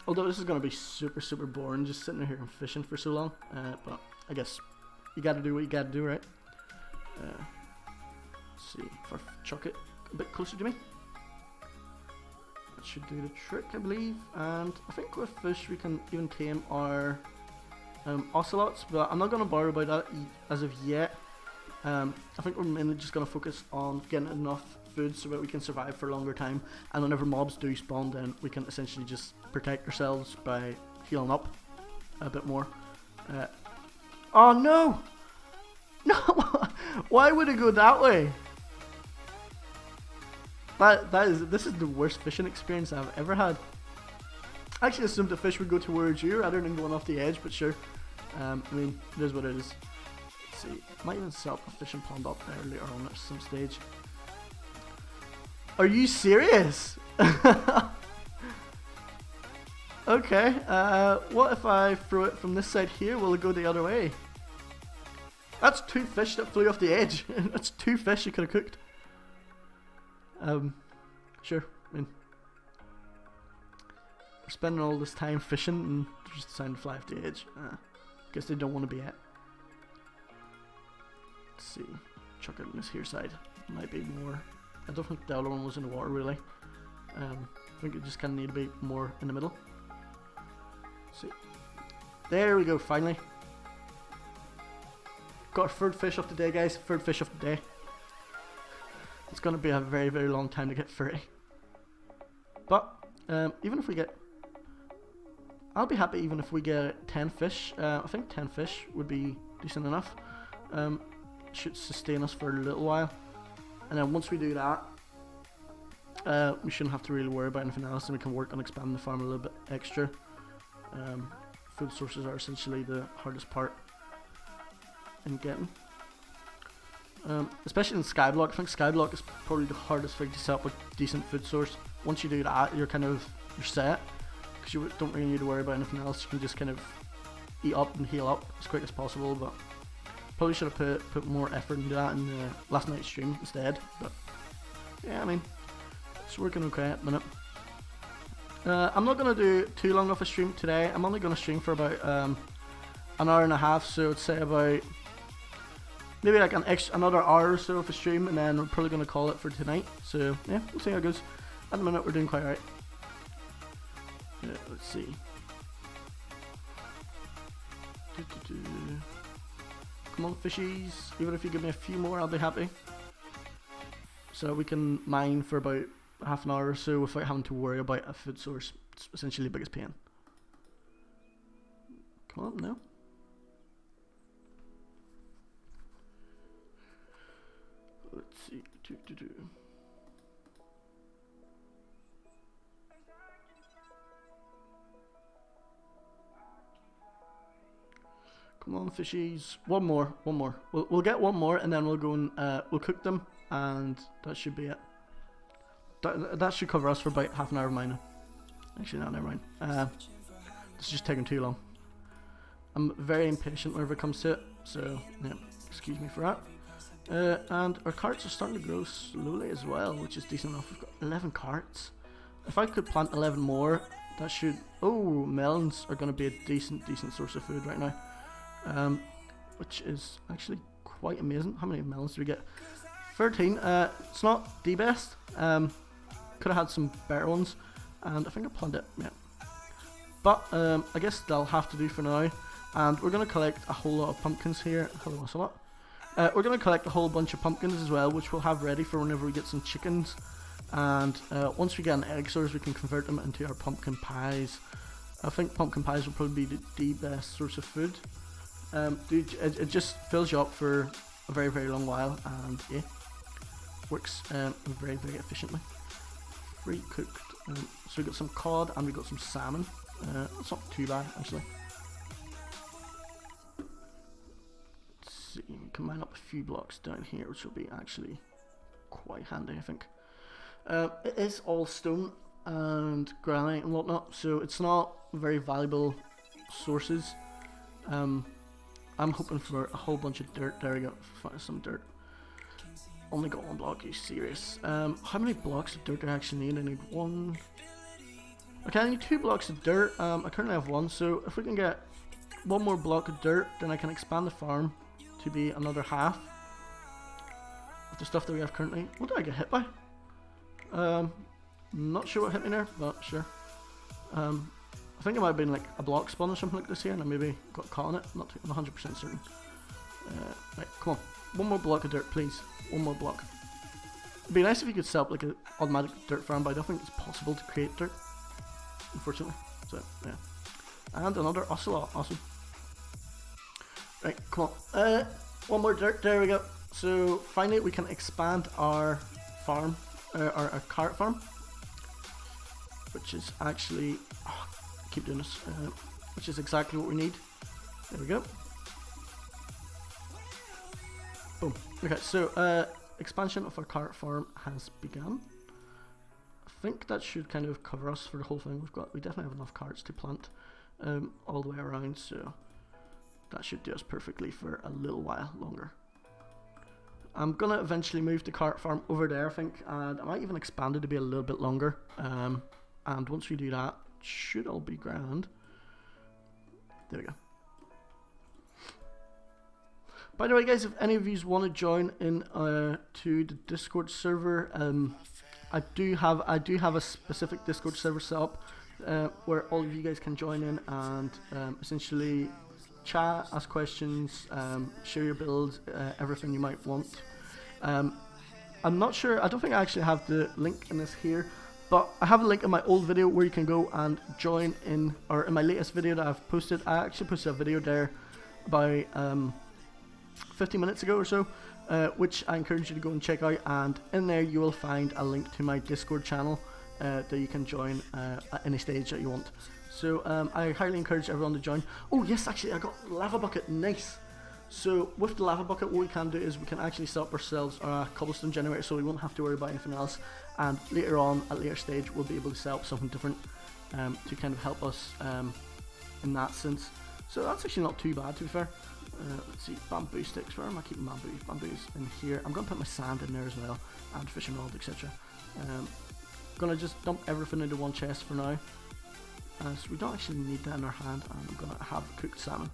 Although this is going to be super boring just sitting here and fishing for so long. But I guess you got to do what you got to do, right? Let's see if I chuck it a bit closer to me. That should do the trick, I believe. And I think with fish we can even tame our ocelots, but I'm not going to bother about that as of yet. I think we're mainly just going to focus on getting enough food so that we can survive for a longer time, and whenever mobs do spawn, then we can essentially just protect ourselves by healing up a bit more. Oh no! No! Why would it go that way? This is the worst fishing experience I've ever had. I actually assumed the fish would go towards you rather than going off the edge, but sure. I mean, it is what it is. Let's see. I might even set up a fishing pond up there later on at some stage. Are you serious? Okay, what if I throw it from this side here? Will it go the other way? That's 2 fish that flew off the edge. That's 2 fish you could have cooked. Sure, I mean, we're spending all this time fishing and just deciding to fly off the edge. Guess they don't want to be at. Let's see, chuck it in this here side. Might be more. I don't think the other one was in the water really. I think it just kind of need to be more in the middle. Let's see, there we go. Finally, got our 3rd fish of the day, guys. 3rd fish of the day. It's gonna be a very, very long time to get 30. But even if we get, I'll be happy even if we get 10 fish. I think 10 fish would be decent enough. Should sustain us for a little while, and then once we do that, we shouldn't have to really worry about anything else, and we can work on expanding the farm a little bit extra. Food sources are essentially the hardest part in getting. Especially in Skyblock. I think Skyblock is probably the hardest thing to set up with decent food source. Once you do that, you're set, because you don't really need to worry about anything else. You can just kind of eat up and heal up as quick as possible. But probably should have put more effort into that in the last night's stream instead. But yeah, I mean, it's working okay at the minute. I'm not gonna do too long of a stream today. I'm only gonna stream for about an hour and a half. So I'd say about maybe like another hour or so of a stream, and then we're probably going to call it for tonight. So yeah, we'll see how it goes. At the minute we're doing quite alright. Let's see. Come on fishies, even if you give me a few more I'll be happy. So we can mine for about half an hour or so without having to worry about a food source. It's essentially the biggest pain. Come on now. Let's see. Come on, fishies. One more. We'll get one more, and then we'll go and we'll cook them, and that should be it. That should cover us for about half an hour of mining. Actually, no, never mind. This is just taking too long. I'm very impatient whenever it comes to it, so yeah, excuse me for that. And our carts are starting to grow slowly as well, which is decent enough. We've got 11 carts. If I could plant 11 more, that should... Oh, melons are going to be a decent source of food right now. Which is actually quite amazing. How many melons do we get? 13. It's not the best. Could have had some better ones, and I think I planted it, yeah. But I guess that'll have to do for now. And we're going to collect a whole lot of pumpkins here. Hello, what's a lot? We're going to collect a whole bunch of pumpkins as well, which we'll have ready for whenever we get some chickens. And once we get an egg source, we can convert them into our pumpkin pies. I think pumpkin pies will probably be the best source of food. Dude, it just fills you up for a very, very long while, and yeah, works very, very efficiently. Pre-cooked. So we got some cod and we got some salmon. That's not too bad actually. We can mine up a few blocks down here, which will be actually quite handy, I think. It is all stone and granite and whatnot, so it's not very valuable sources. I'm hoping for a whole bunch of dirt. There we go, find some dirt. Only got 1 block, are you serious? How many blocks of dirt do I actually need? I need 1. Okay, I need 2 blocks of dirt. I currently have 1, so if we can get 1 more block of dirt, then I can expand the farm to be another half of the stuff that we have currently. What did I get hit by? Not sure what hit me there, but sure. I think it might have been like a block spawn or something like this here, and I maybe got caught on it. I'm not 100% certain. Right, come on. 1 more block of dirt, please. 1 more block. It'd be nice if you could set up like an automatic dirt farm, but I don't think it's possible to create dirt, unfortunately. So, yeah. And another ocelot. Awesome. Right, come on. 1 more dirt. There we go. So finally we can expand our farm, our carrot farm, which is actually, keep doing this, which is exactly what we need. There we go. Boom. Okay, so expansion of our carrot farm has begun. think that should kind of cover us for the whole thing. We definitely have enough carrots to plant all the way around, so that should do us perfectly for a little while longer. I'm gonna eventually move the carrot farm over there, I think, and I might even expand it to be a little bit longer. And once we do that, it should all be grand. There we go. By the way, guys, if any of you want to join in to the Discord server, I do have a specific Discord server set up where all of you guys can join in and essentially chat, ask questions, share your builds, everything you might want. I'm not sure, I don't think I actually have the link in this here, but I have a link in my old video where you can go and join in, or in my latest video that I've posted. I actually posted a video there about 15 minutes ago or so, which I encourage you to go and check out, and in there you will find a link to my Discord channel that you can join at any stage that you want. So I highly encourage everyone to join. Oh yes, actually I got lava bucket, nice. So with the lava bucket, what we can do is we can actually set up ourselves a cobblestone generator, so we won't have to worry about anything else, and later on at a later stage we'll be able to set up something different to kind of help us in that sense. So that's actually not too bad, to be fair. Let's see, bamboo sticks, where am I keeping bamboo? Bamboo's in here. I'm going to put my sand in there as well, and fishing rod, etc. Gonna just dump everything into one chest for now, so we don't actually need that in our hand, and I'm gonna have cooked salmon.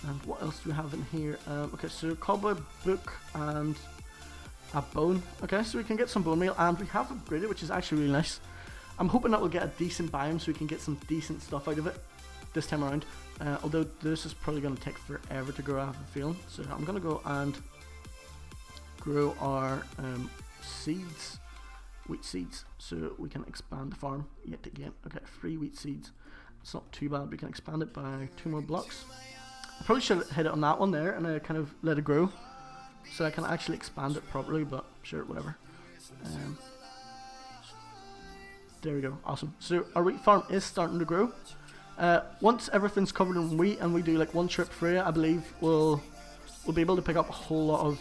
And what else do we have in here? Okay, so cobweb book and a bone. Okay, so we can get some bone meal, and we have upgraded, which is actually really nice. I'm hoping that we'll get a decent biome so we can get some decent stuff out of it this time around. Although this is probably going to take forever to grow, I have a feeling. So I'm going to go and grow our seeds, wheat seeds, so we can expand the farm yet again. Okay, 3 wheat seeds. It's not too bad. We can expand it by 2 more blocks. I probably should have hit it on that one there and kind of let it grow, so I can actually expand it properly, but sure, whatever. There we go, awesome. So our wheat farm is starting to grow. Once everything's covered in wheat and we do like 1 trip through it, I believe we'll be able to pick up a whole lot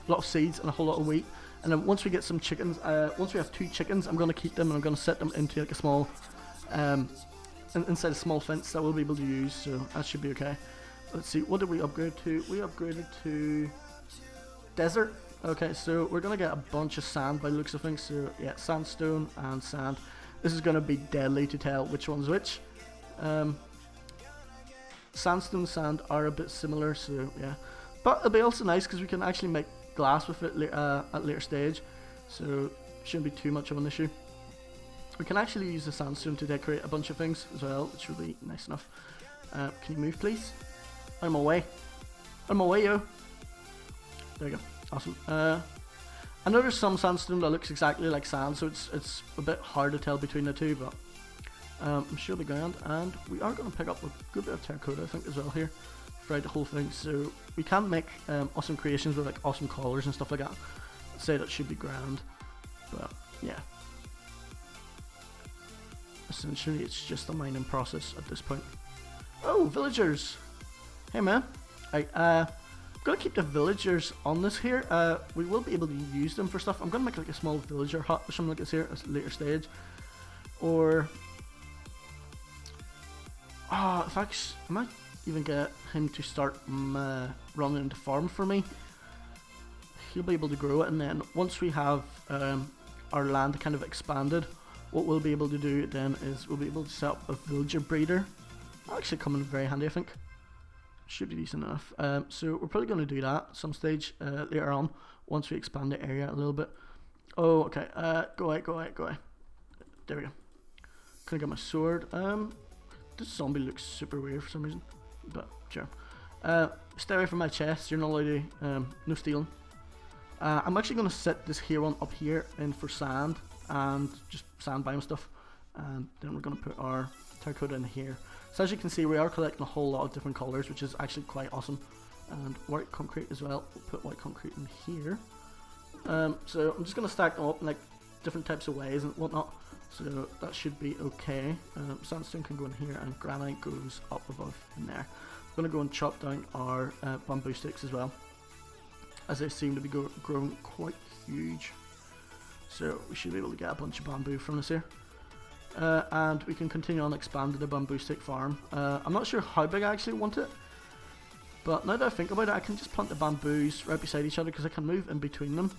of seeds and a whole lot of wheat. And then once we get some chickens, once we have 2 chickens, I'm going to keep them and I'm going to set them into like a small, inside a small fence that we'll be able to use, so that should be okay. Let's see, what did we upgrade to? We upgraded to desert. Okay, so we're going to get a bunch of sand by the looks of things. So yeah, sandstone and sand. This is going to be deadly to tell which one's which. Sandstone and sand are a bit similar, so yeah. But it'll be also nice because we can actually make glass with it at a later stage. So shouldn't be too much of an issue. We can actually use the sandstone to decorate a bunch of things as well, which will be nice enough. Can you move, please? Out of my way. Out of my way, yo. There you go. Awesome. I know there's some sandstone that looks exactly like sand, so it's a bit hard to tell between the two, but I'm sure they're grand. And we are going to pick up a good bit of terracotta, I think, as well here throughout the whole thing. So we can make awesome creations with like awesome colors and stuff like that. I'd say that should be grand, but yeah. Essentially, it's just a mining process at this point. Oh, villagers! Hey, man. I'm gonna keep the villagers on this here. We will be able to use them for stuff. I'm gonna make like a small villager hut or something like this here at a later stage. Or if I might even get him to start running the farm for me. He'll be able to grow it, and then once we have our land kind of expanded, what we'll be able to do then is we'll be able to set up a villager breeder. That'll actually come in very handy, I think. Should be decent enough. So we're probably going to do that at some stage later on, once we expand the area a little bit. Oh, okay. Go away, go away, go away. There we go. Can I get my sword? This zombie looks super weird for some reason, but sure. Stay away from my chest. You're not allowed to. No stealing. I'm actually going to set this here one up here in for sand and just sand biome stuff, and then we're going to put our terracotta in here. So as you can see, we are collecting a whole lot of different colors, which is actually quite awesome. And white concrete as well. We'll put white concrete in here. So I'm just going to stack them up in like different types of ways and whatnot. So that should be okay. Sandstone can go in here, and granite goes up above in there. I'm going to go and chop down our bamboo sticks as well, as they seem to be growing quite huge. So we should be able to get a bunch of bamboo from this here. And we can continue on expanding the bamboo stick farm. I'm not sure how big I actually want it, but now that I think about it, I can just plant the bamboos right beside each other because I can move in between them,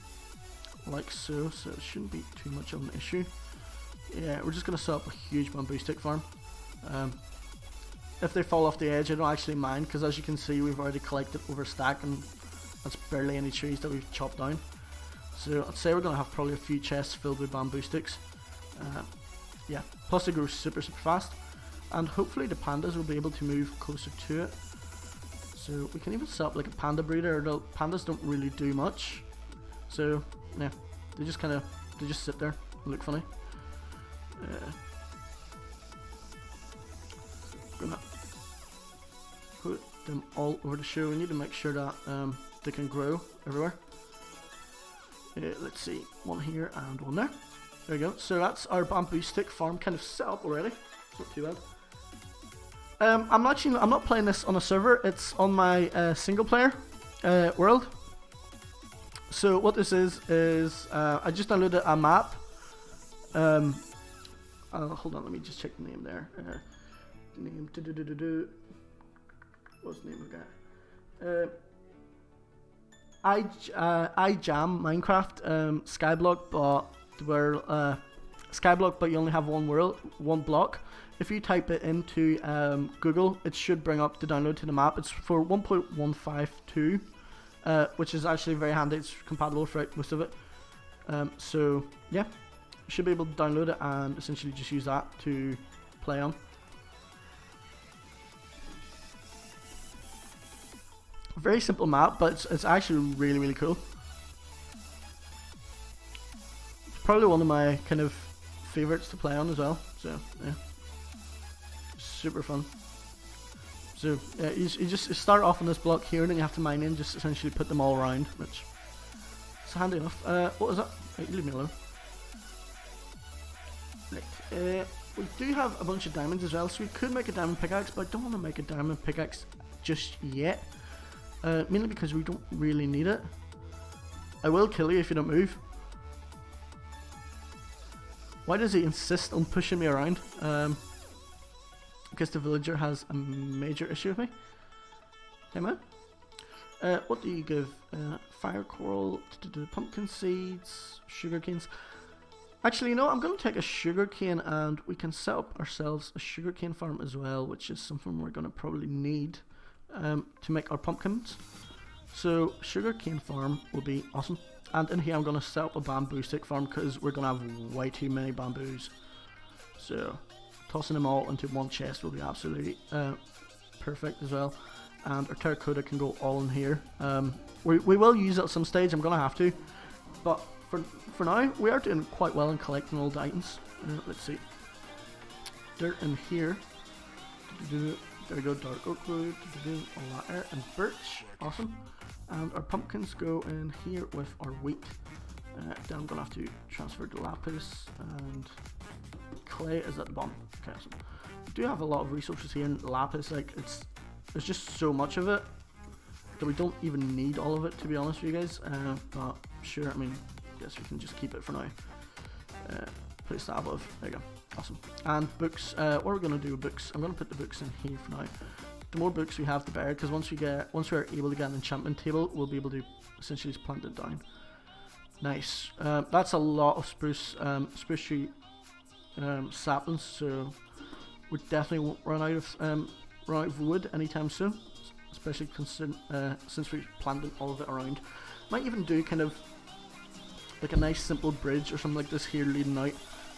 like so, so it shouldn't be too much of an issue. Yeah, we're just going to set up a huge bamboo stick farm. If they fall off the edge, I don't actually mind, because as you can see, we've already collected over a stack, and that's barely any trees that we've chopped down. So I'd say we're going to have probably a few chests filled with bamboo sticks. Yeah, plus they grow super fast, and hopefully the pandas will be able to move closer to it. So we can even set up like a panda breeder. The pandas don't really do much, so yeah, they just sit there and look funny. Gonna put them all over the show. We need to make sure that they can grow everywhere. Let's see, one here and one there. There we go. So that's our bamboo stick farm kind of set up already. It's not too bad. I'm not playing this on a server. It's on my single player world. So what this is I just downloaded a map. Hold on, let me just check the name there. Name what's the name of that? IJAMinecraft Skyblock, but where Skyblock, but you only have one block. If you type it into Google, it should bring up the download to the map. It's for 1.152, which is actually very handy. It's compatible for most of it. So yeah, you should be able to download it and essentially just use that to play on. Very simple map, but it's actually really cool. It's probably one of my kind of favorites to play on as well. So yeah, super fun. So yeah, you just start off on this block here, and then you have to mine in, just essentially put them all around, which is handy enough. What was that? Right, leave me alone. Right, we do have a bunch of diamonds as well, so we could make a diamond pickaxe, but I don't want to make a diamond pickaxe just yet. Mainly because we don't really need it. I will kill you if you don't move. Why does he insist on pushing me around? Because the villager has a major issue with me. Hey man. What do you give? Fire coral, pumpkin seeds, sugar canes. Actually, you know, I'm going to take a sugar cane, and we can set up ourselves a sugar cane farm as well, which is something we're going to probably need to make our pumpkins. So sugar cane farm will be awesome. And in here I'm going to set up a bamboo stick farm because we're going to have way too many bamboos. So tossing them all into one chest will be absolutely perfect as well. And our terracotta can go all in here. We will use it at some stage, I'm going to have to. But for now, we are doing quite well in collecting old items. Let's see. Dirt in here. There we go, dark oak wood, all that there, and birch, awesome. And our pumpkins go in here with our wheat. Then I'm going to have to transfer the lapis, and clay is at the bottom. Okay, so we do have a lot of resources here, and lapis, like, there's just so much of it that we don't even need all of it, to be honest with you guys. But sure, I mean, I guess we can just keep it for now. Place that above, there you go. Awesome. And books, what are we going to do with books? I'm going to put the books in here for now. The more books we have, the better, because once we're able to get an enchantment table, we'll be able to essentially just plant it down. Nice. That's a lot of spruce tree saplings, so we definitely won't run out of wood anytime soon, especially since we've planted all of it around. Might even do kind of like a nice simple bridge or something like this here leading out,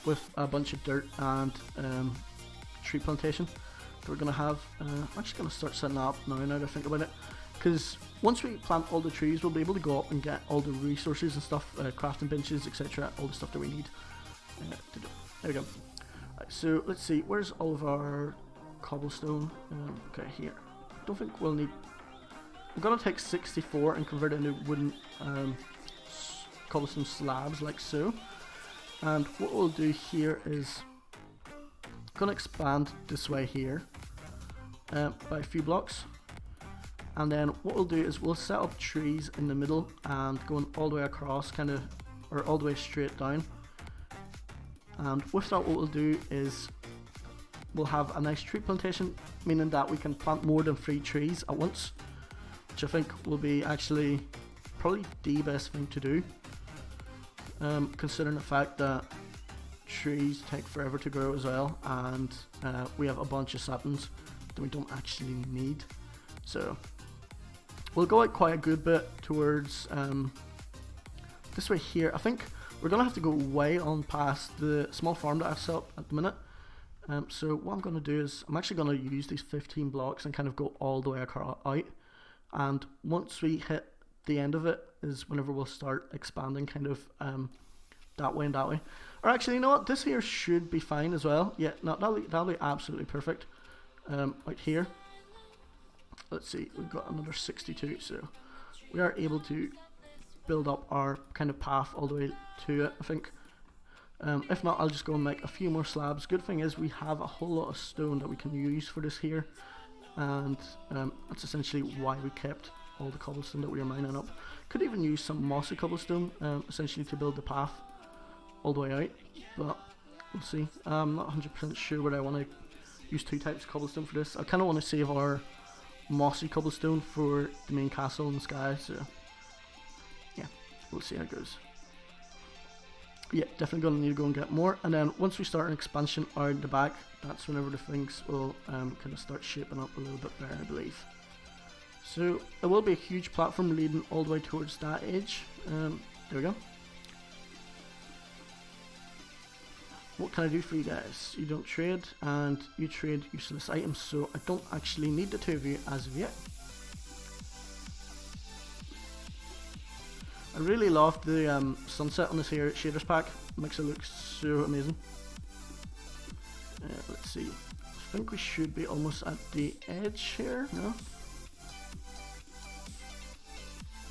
with a bunch of dirt and tree plantation that we're going to have. I'm actually going to start setting that up now that I think about it, because once we plant all the trees, we'll be able to go up and get all the resources and stuff, crafting benches, etc., all the stuff that we need to do. There we go. Right, so let's see, where's all of our cobblestone? Okay, here. I don't think we'll need... I'm going to take 64 and convert it into wooden cobblestone slabs like so. And what we'll do here is I'm going to expand this way here by a few blocks, and then what we'll do is we'll set up trees in the middle and going all the way across, kind of or all the way straight down. And with that, what we'll do is we'll have a nice tree plantation, meaning that we can plant more than 3 trees at once, which I think will be actually probably the best thing to do, considering the fact that trees take forever to grow as well, and we have a bunch of saplings that we don't actually need. So we'll go out quite a good bit towards this way here. I think we're gonna have to go way on past the small farm that I've set up at the minute. So what I'm gonna do is I'm actually gonna use these 15 blocks and kind of go all the way out, and once we hit the end of it is whenever we'll start expanding kind of that way and that way. Or actually, you know what, this here should be fine as well. Yeah, no, that'll be absolutely perfect. Out here, let's see, we've got another 62, so we are able to build up our kind of path all the way to it, I think. If not, I'll just go and make a few more slabs. Good thing is we have a whole lot of stone that we can use for this here, and that's essentially why we kept all the cobblestone that we were mining up. Could even use some mossy cobblestone essentially to build the path all the way out, but we'll see. I'm not 100% sure whether I want to use 2 types of cobblestone for this. I kind of want to save our mossy cobblestone for the main castle in the sky, so yeah, we'll see how it goes. Yeah, definitely going to need to go and get more, and then once we start an expansion out the back, that's whenever the things will kind of start shaping up a little bit better, I believe. So there will be a huge platform leading all the way towards that edge. There we go. What can I do for you guys? You don't trade, and you trade useless items, so I don't actually need the 2 of you as of yet. I really love the sunset on this here shaders pack. It makes it look so amazing. Let's see. I think we should be almost at the edge here. No?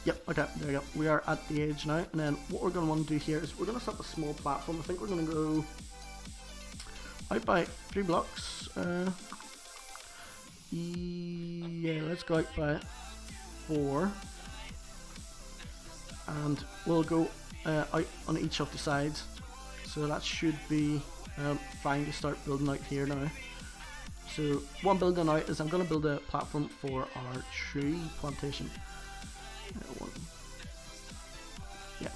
Yep, okay, there we go. We are at the edge now, and then what we're going to want to do here is we're going to set up a small platform. I think we're going to go out by 3 blocks. Yeah, let's go out by 4. And we'll go out on each of the sides, so that should be fine to start building out here now. So what I'm building out is I'm going to build a platform for our tree plantation. Yeah,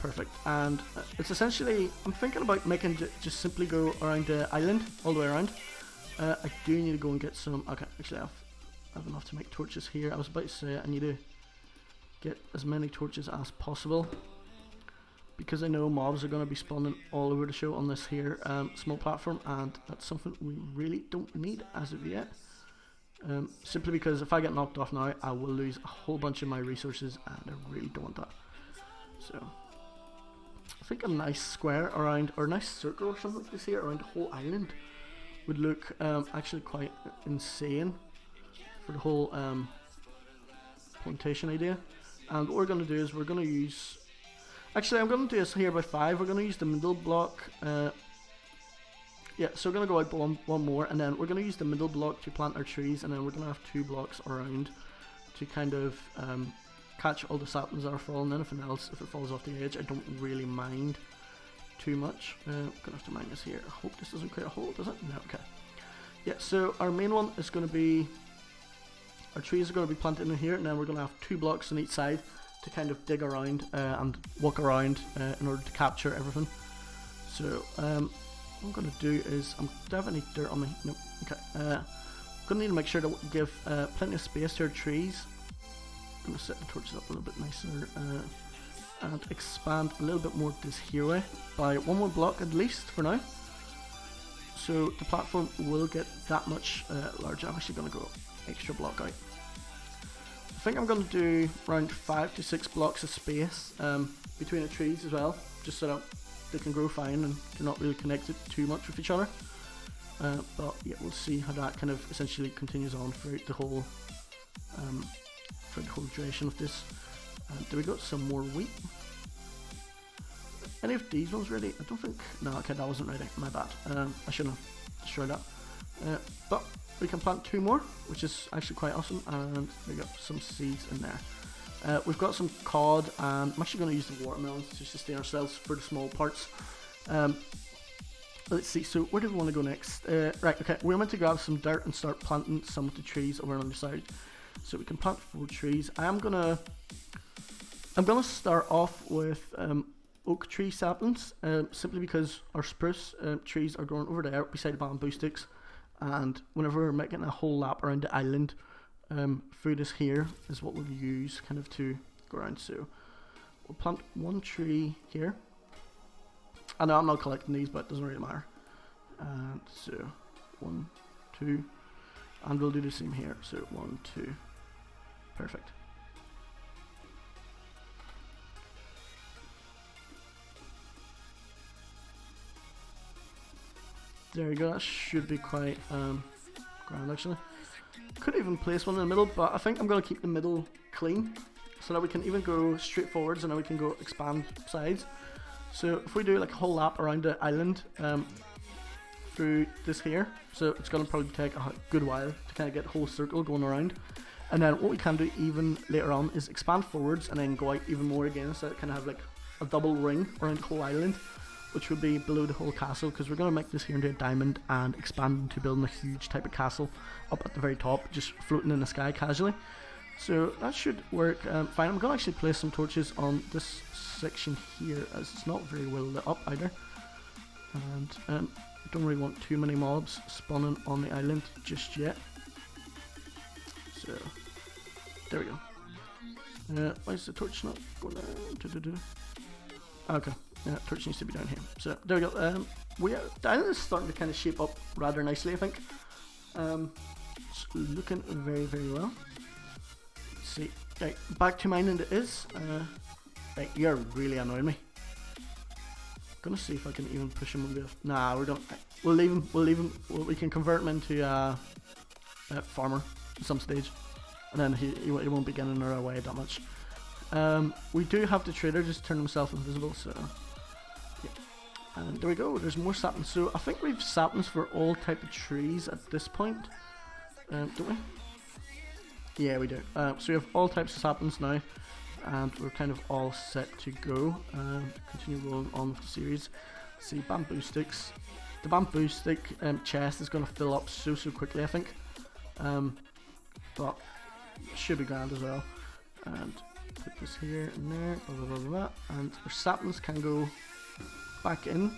perfect. And it's essentially, I'm thinking about making just simply go around the island all the way around. I do need to go and get some. Okay, actually I have enough to make torches here. I was about to say I need to get as many torches as possible, because I know mobs are going to be spawning all over the show on this here small platform, and that's something we really don't need as of yet. Simply because if I get knocked off now, I will lose a whole bunch of my resources, and I really don't want that. So I think a nice square around, or a nice circle or something like this here around the whole island would look actually quite insane for the whole plantation idea. And what we're going to do is we're going to use, actually I'm going to do this here by 5. We're going to use the middle block. Yeah, so we're going to go out by one more, and then we're going to use the middle block to plant our trees, and then we're going to have 2 blocks around to kind of catch all the saplings that are falling. Anything else, if it falls off the edge, I don't really mind too much. I'm going to have to mine this here. I hope this doesn't create a hole, does it? No, okay. Yeah, so our main one is going to be, our trees are going to be planted in here, and then we're going to have 2 blocks on each side to kind of dig around and walk around in order to capture everything. So what I'm going to do is, do I have any dirt on me? No. Okay. I'm going to need to make sure to give plenty of space to our trees. I'm going to set the torches up a little bit nicer and expand a little bit more this here way by 1 more block at least for now. So the platform will get that much larger. I'm actually going to go extra block out. I think I'm going to do around 5 to 6 blocks of space between the trees as well, just so that they can grow fine and they're not really connected too much with each other. But yeah, we'll see how that kind of essentially continues on throughout the whole duration of this. Do we got some more wheat? Any of these ones ready? I don't think. No, okay, that wasn't ready. My bad. I shouldn't have destroyed that. But we can plant 2 more, which is actually quite awesome, and we got some seeds in there. We've got some cod, and I'm actually going to use the watermelons to sustain ourselves for the small parts. Let's see, so where do we want to go next? Right, okay, we're meant to grab some dirt and start planting some of the trees over on the side. So we can plant 4 trees. I'm gonna start off with oak tree saplings, simply because our spruce trees are growing over there beside the bamboo sticks, and whenever we're making a whole lap around the island, through this here is what we'll use kind of to go around. So we'll plant 1 tree here. I know I'm not collecting these, but it doesn't really matter. And so 1, 2, and we'll do the same here. So 1, 2, perfect. There you go, that should be quite grand actually. Could even place one in the middle, but I think I'm going to keep the middle clean so that we can even go straight forwards and then we can go expand sides. So if we do like a whole lap around the island through this here, so it's going to probably take a good while to kind of get the whole circle going around. And then what we can do even later on is expand forwards and then go out even more again, so it kind of have like a double ring around the whole island, which would be below the whole castle, because we're going to make this here into a diamond and expand into building a huge type of castle up at the very top, just floating in the sky casually. So that should work fine. I'm going to actually place some torches on this section here, as it's not very well lit up either, and I don't really want too many mobs spawning on the island just yet. So there we go. Why is the torch not going down? Okay. Torch needs to be down here. So there we go. The island is starting to kind of shape up rather nicely, I think. It's looking very, very well. Let's see. Right, back to mining it is. Right, you're really annoying me. Gonna see if I can even push him a bit. Nah, we don't. We'll leave him. We'll leave him. We can convert him into a farmer at some stage, and then he won't be getting in our way that much. We do have the trader just turn himself invisible, so yeah. And there we go, there's more saplings. So I think we've saplings for all type of trees at this point, don't we? Yeah, we do. So we have all types of saplings now, and we're kind of all set to go. Continue rolling on with the series. Let's see, bamboo sticks. The bamboo stick chest is going to fill up so quickly, I think. But it should be grand as well. And put this here and there, blah blah blah blah, and our saplings can go back in.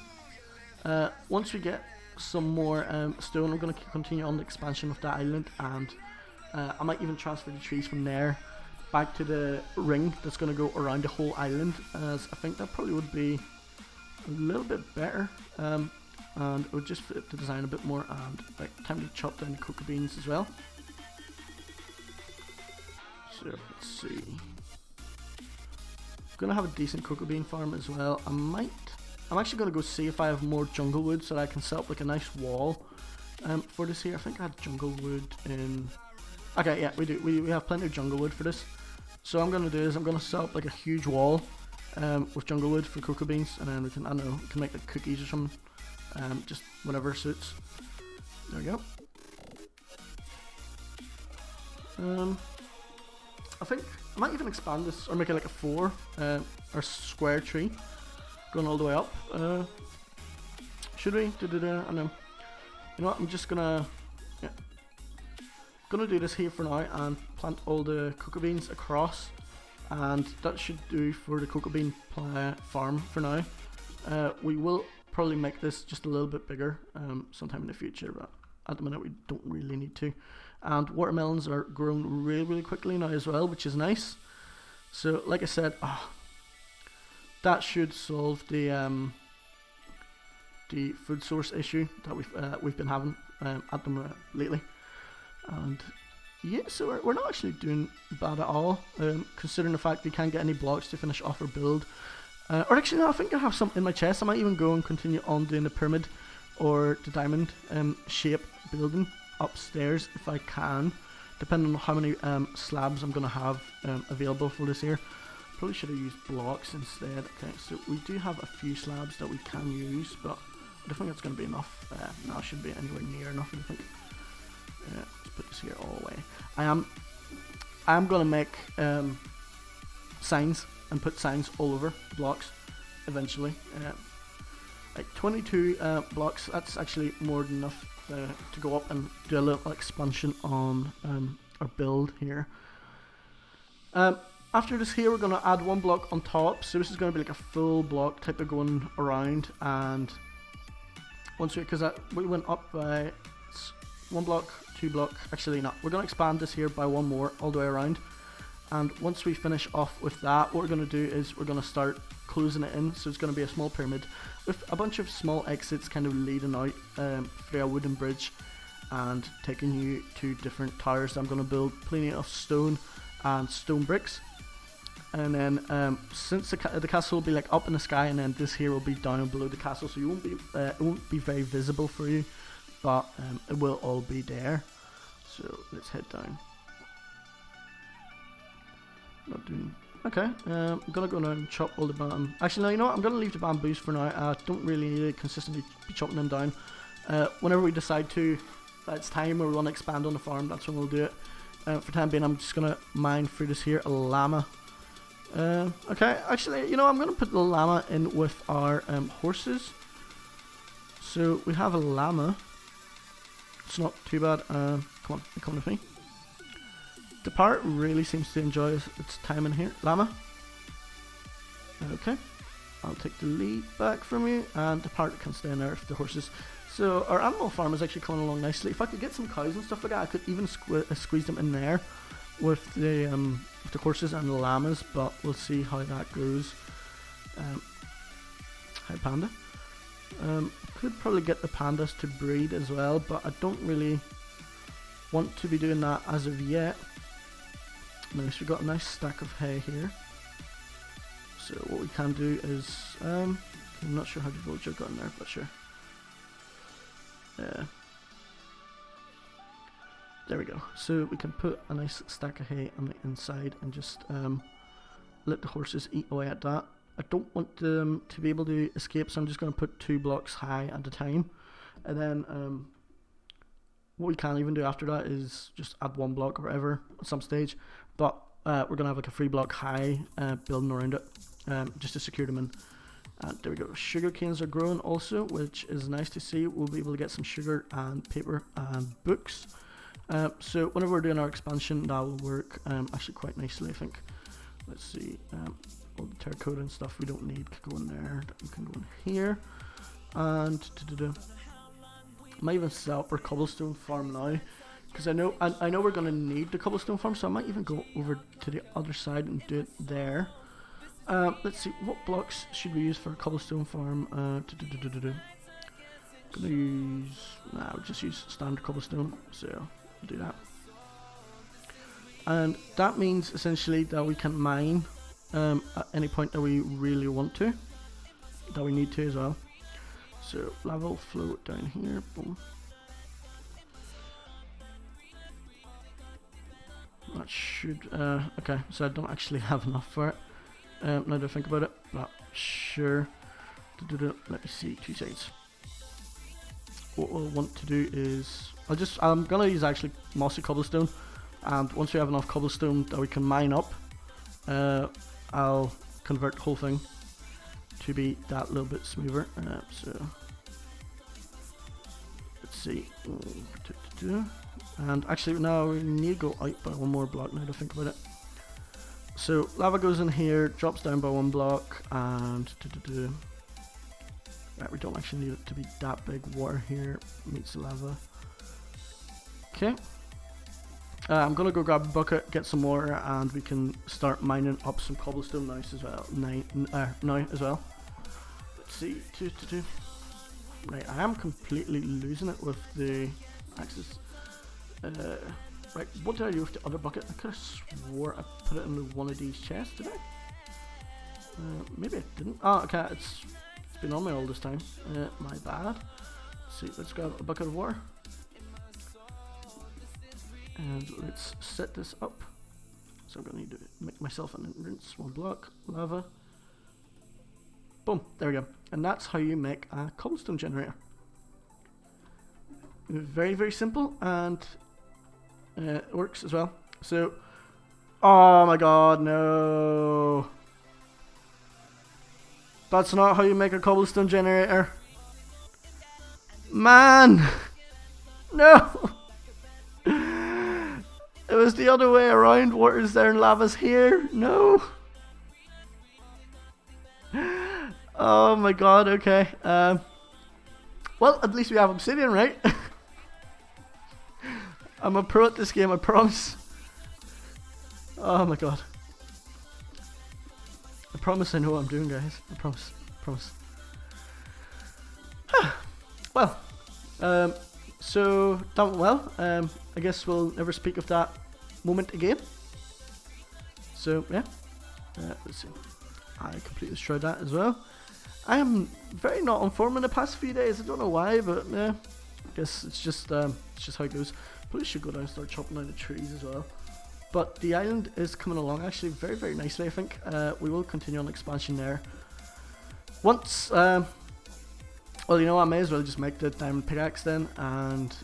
Once we get some more stone, we're going to continue on the expansion of the island, and I might even transfer the trees from there back to the ring that's going to go around the whole island, as I think that probably would be a little bit better, and it would just fit the design a bit more. And right, time to chop down the cocoa beans as well. So let's see. Gonna have a decent cocoa bean farm as well. I'm actually gonna go see if I have more jungle wood so that I can set up like a nice wall for this here. I think I had jungle wood in. Okay, yeah, we do. We have plenty of jungle wood for this. So what I'm gonna do is I'm gonna set up like a huge wall with jungle wood for cocoa beans, and then we can, I don't know, we can make like cookies or something. Just whatever suits. There we go. I think I might even expand this or make it like a 4 or square tree going all the way up. Should we? I don't know. You know what? I'm just gonna do this here for now and plant all the cocoa beans across, and that should do for the cocoa bean farm for now. We will probably make this just a little bit bigger sometime in the future, but at the minute we don't really need to. And watermelons are growing really quickly now as well, which is nice. So like I said, that should solve the food source issue that we've been having at the moment lately. And yeah, so we're not actually doing bad at all, considering the fact we can't get any blocks to finish off our build. Or actually no, I think I have some in my chest. I might even go and continue on doing the pyramid or the diamond shape building upstairs if I can, depending on how many slabs I'm going to have available for this here. Probably should have used blocks instead. Okay, so we do have a few slabs that we can use, but I don't think that's going to be enough. No, it shouldn't be anywhere near enough, I think. Let's put this here all the way. I am going to make signs and put signs all over blocks eventually. Like 22 blocks, that's actually more than enough to go up and do a little expansion on our build here. After this here, we're going to add 1 block on top, so this is going to be like a full block type of going around, and once because we went up by 1 block, 2 block, actually no, we're going to expand this here by 1 more all the way around, and once we finish off with that, what we're going to do is we're going to start closing it in, so it's going to be a small pyramid with a bunch of small exits kind of leading out through a wooden bridge and taking you to different towers. I'm going to build plenty of stone and stone bricks, and then since the castle will be like up in the sky, and then this here will be down below the castle, so you won't be it won't be very visible for you, but it will all be there. So let's head down. Not doing okay. I'm gonna go down and chop all the bamboo. Actually, no, you know what? I'm gonna leave the bamboos for now. I don't really need to consistently be chopping them down. Whenever we decide to, it's time where we want to expand on the farm, that's when we'll do it. For the time being, I'm just gonna mine through this here, a llama. Okay, actually, you know, I'm gonna put the llama in with our horses. So we have a llama. It's not too bad. Come on, come with me. The parrot really seems to enjoy its time in here. Llama. Okay, I'll take the lead back from you, and the parrot can stay in there with the horses. So our animal farm is actually coming along nicely. If I could get some cows and stuff like that, I could even squeeze them in there with the horses and the llamas, but we'll see how that goes. Hi Panda. Could probably get the pandas to breed as well, but I don't really want to be doing that as of yet. Nice, we got a nice stack of hay here. So what we can do is, I'm not sure how the villager got in there, but sure. There we go. So we can put a nice stack of hay on the inside and just let the horses eat away at that. I don't want them to be able to escape, so I'm just going to put 2 blocks high at a time. And then what we can even do after that is just add 1 block or whatever at some stage. But we're going to have like a 3 block high building around it just to secure them in. And there we go. Sugar canes are growing also, which is nice to see. We'll be able to get some sugar and paper and books. So whenever we're doing our expansion, that will work actually quite nicely, I think. Let's see. All the terracotta and stuff we don't need can go in there. We can go in here. And I might even set up our cobblestone farm now, because I know we're going to need the cobblestone farm, so I might even go over to the other side and do it there. Let's see, what blocks should we use for a cobblestone farm? Gonna use, we'll just use standard cobblestone, so we'll do that. And that means essentially that we can mine at any point that we really want to, that we need to as well. So lava will flow down here, boom. That should, okay, so I don't actually have enough for it. Now that I think about it, but sure. Let me see, 2 seconds. What we'll want to do is, I'm gonna use actually mossy cobblestone, and once we have enough cobblestone that we can mine up, I'll convert the whole thing to be that little bit smoother. So let's see. And actually now we need to go out by 1 more block now to think about it. So lava goes in here, drops down by 1 block, and right, we don't actually need it to be that big. Water here meets the lava. Okay. I'm gonna go grab a bucket, get some water, and we can start mining up some cobblestone nice as well. Now as well. Let's see. Right, I am completely losing it with the axes. Right, what did I do with the other bucket? I could have swore I put it in one of these chests, did I? Maybe I didn't. Oh, okay, it's been on me all this time. My bad. Let's see, let's grab a bucket of water. And let's set this up. So I'm going to need to make myself an entrance. 1 block, lava. Boom, there we go. And that's how you make a cobblestone generator. Very, very simple, and it works as well. So Oh my god, no. That's not how you make a cobblestone generator. Man! No! It was the other way around. Water's there and lava's here. No! Oh my god, okay. Well, at least we have obsidian, right? I'm a pro at this game, I promise. Oh my god. I promise I know what I'm doing, guys. I promise. I promise. Well, so that went well. I guess we'll never speak of that moment again. So yeah, let's see. I completely destroyed that as well. I am very not on form in the past few days. I don't know why, but yeah, I guess it's just how it goes. Probably should go down and start chopping down the trees as well. But the island is coming along actually very, very nicely, I think. We will continue on expansion there. Once, well, you know, I may as well just make the diamond pickaxe then and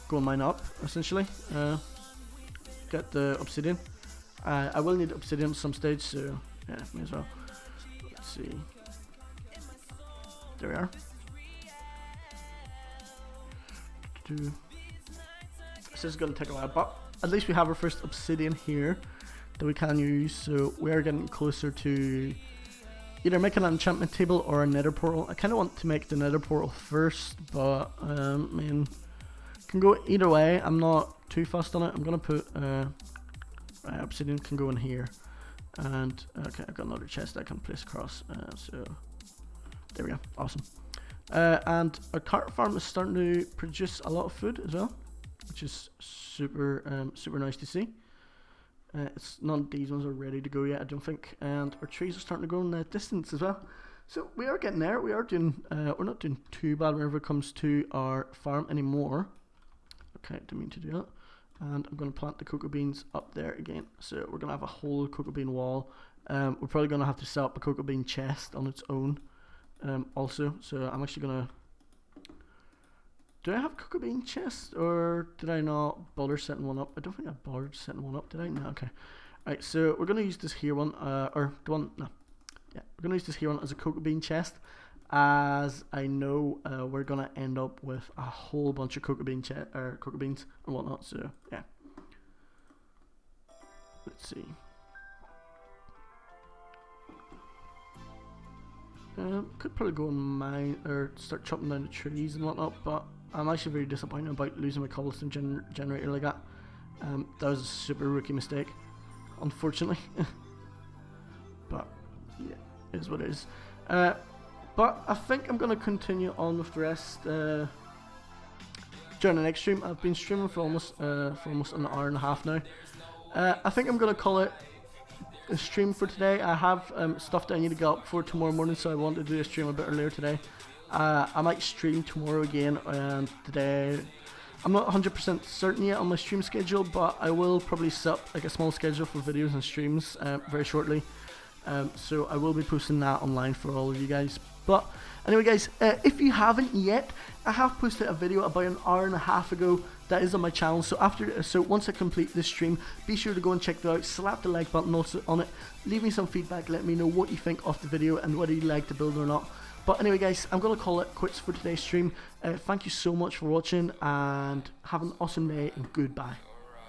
go and mine up, essentially. Get the obsidian. I will need obsidian at some stage, so yeah, may as well. Let's see. There we are. This is going to take a while, but at least we have our first obsidian here that we can use, so we are getting closer to either making an enchantment table or a nether portal. I kind of want to make the nether portal first, but I mean, can go either way. I'm not too fussed on it. I'm going to put obsidian can go in here, and okay, I've got another chest I can place across, so there we go, awesome. And our carrot farm is starting to produce a lot of food as well, which is super super nice to see. It's none of these ones are ready to go yet, I don't think, and our trees are starting to grow in the distance as well. So we are getting there. We are doing we're not doing too bad whenever it comes to our farm anymore. Okay, didn't mean to do that. And I'm going to plant the cocoa beans up there again. So we're going to have a whole cocoa bean wall. We're probably going to have to set up a cocoa bean chest on its own also. So I'm actually going to... Do I have a cocoa bean chest, or did I not bother setting one up? I don't think I bothered setting one up, did I? No, okay. Alright, so we're going to use this here one, or the one, no. Yeah, we're going to use this here one as a cocoa bean chest, as I know we're going to end up with a whole bunch of cocoa beans and whatnot, so yeah. Let's see. Could probably go and mine, or start chopping down the trees and whatnot, but I'm actually very disappointed about losing my cobblestone generator like that. That was a super rookie mistake, unfortunately. But yeah, it is what it is. But I think I'm going to continue on with the rest during the next stream. I've been streaming for almost an hour and a half now. I think I'm going to call it a stream for today. I have stuff that I need to get up for tomorrow morning, so I want to do a stream a bit earlier today. I might stream tomorrow again, and today I'm not 100% certain yet on my stream schedule, but I will probably set up like a small schedule for videos and streams very shortly. So I will be posting that online for all of you guys. But anyway, guys, if you haven't yet, I have posted a video about an hour and a half ago that is on my channel. So once I complete this stream, be sure to go and check it out. Slap the like button also on it. Leave me some feedback. Let me know what you think of the video and whether you like the build or not. But anyway, guys, I'm going to call it quits for today's stream. Thank you so much for watching, and have an awesome day, and goodbye.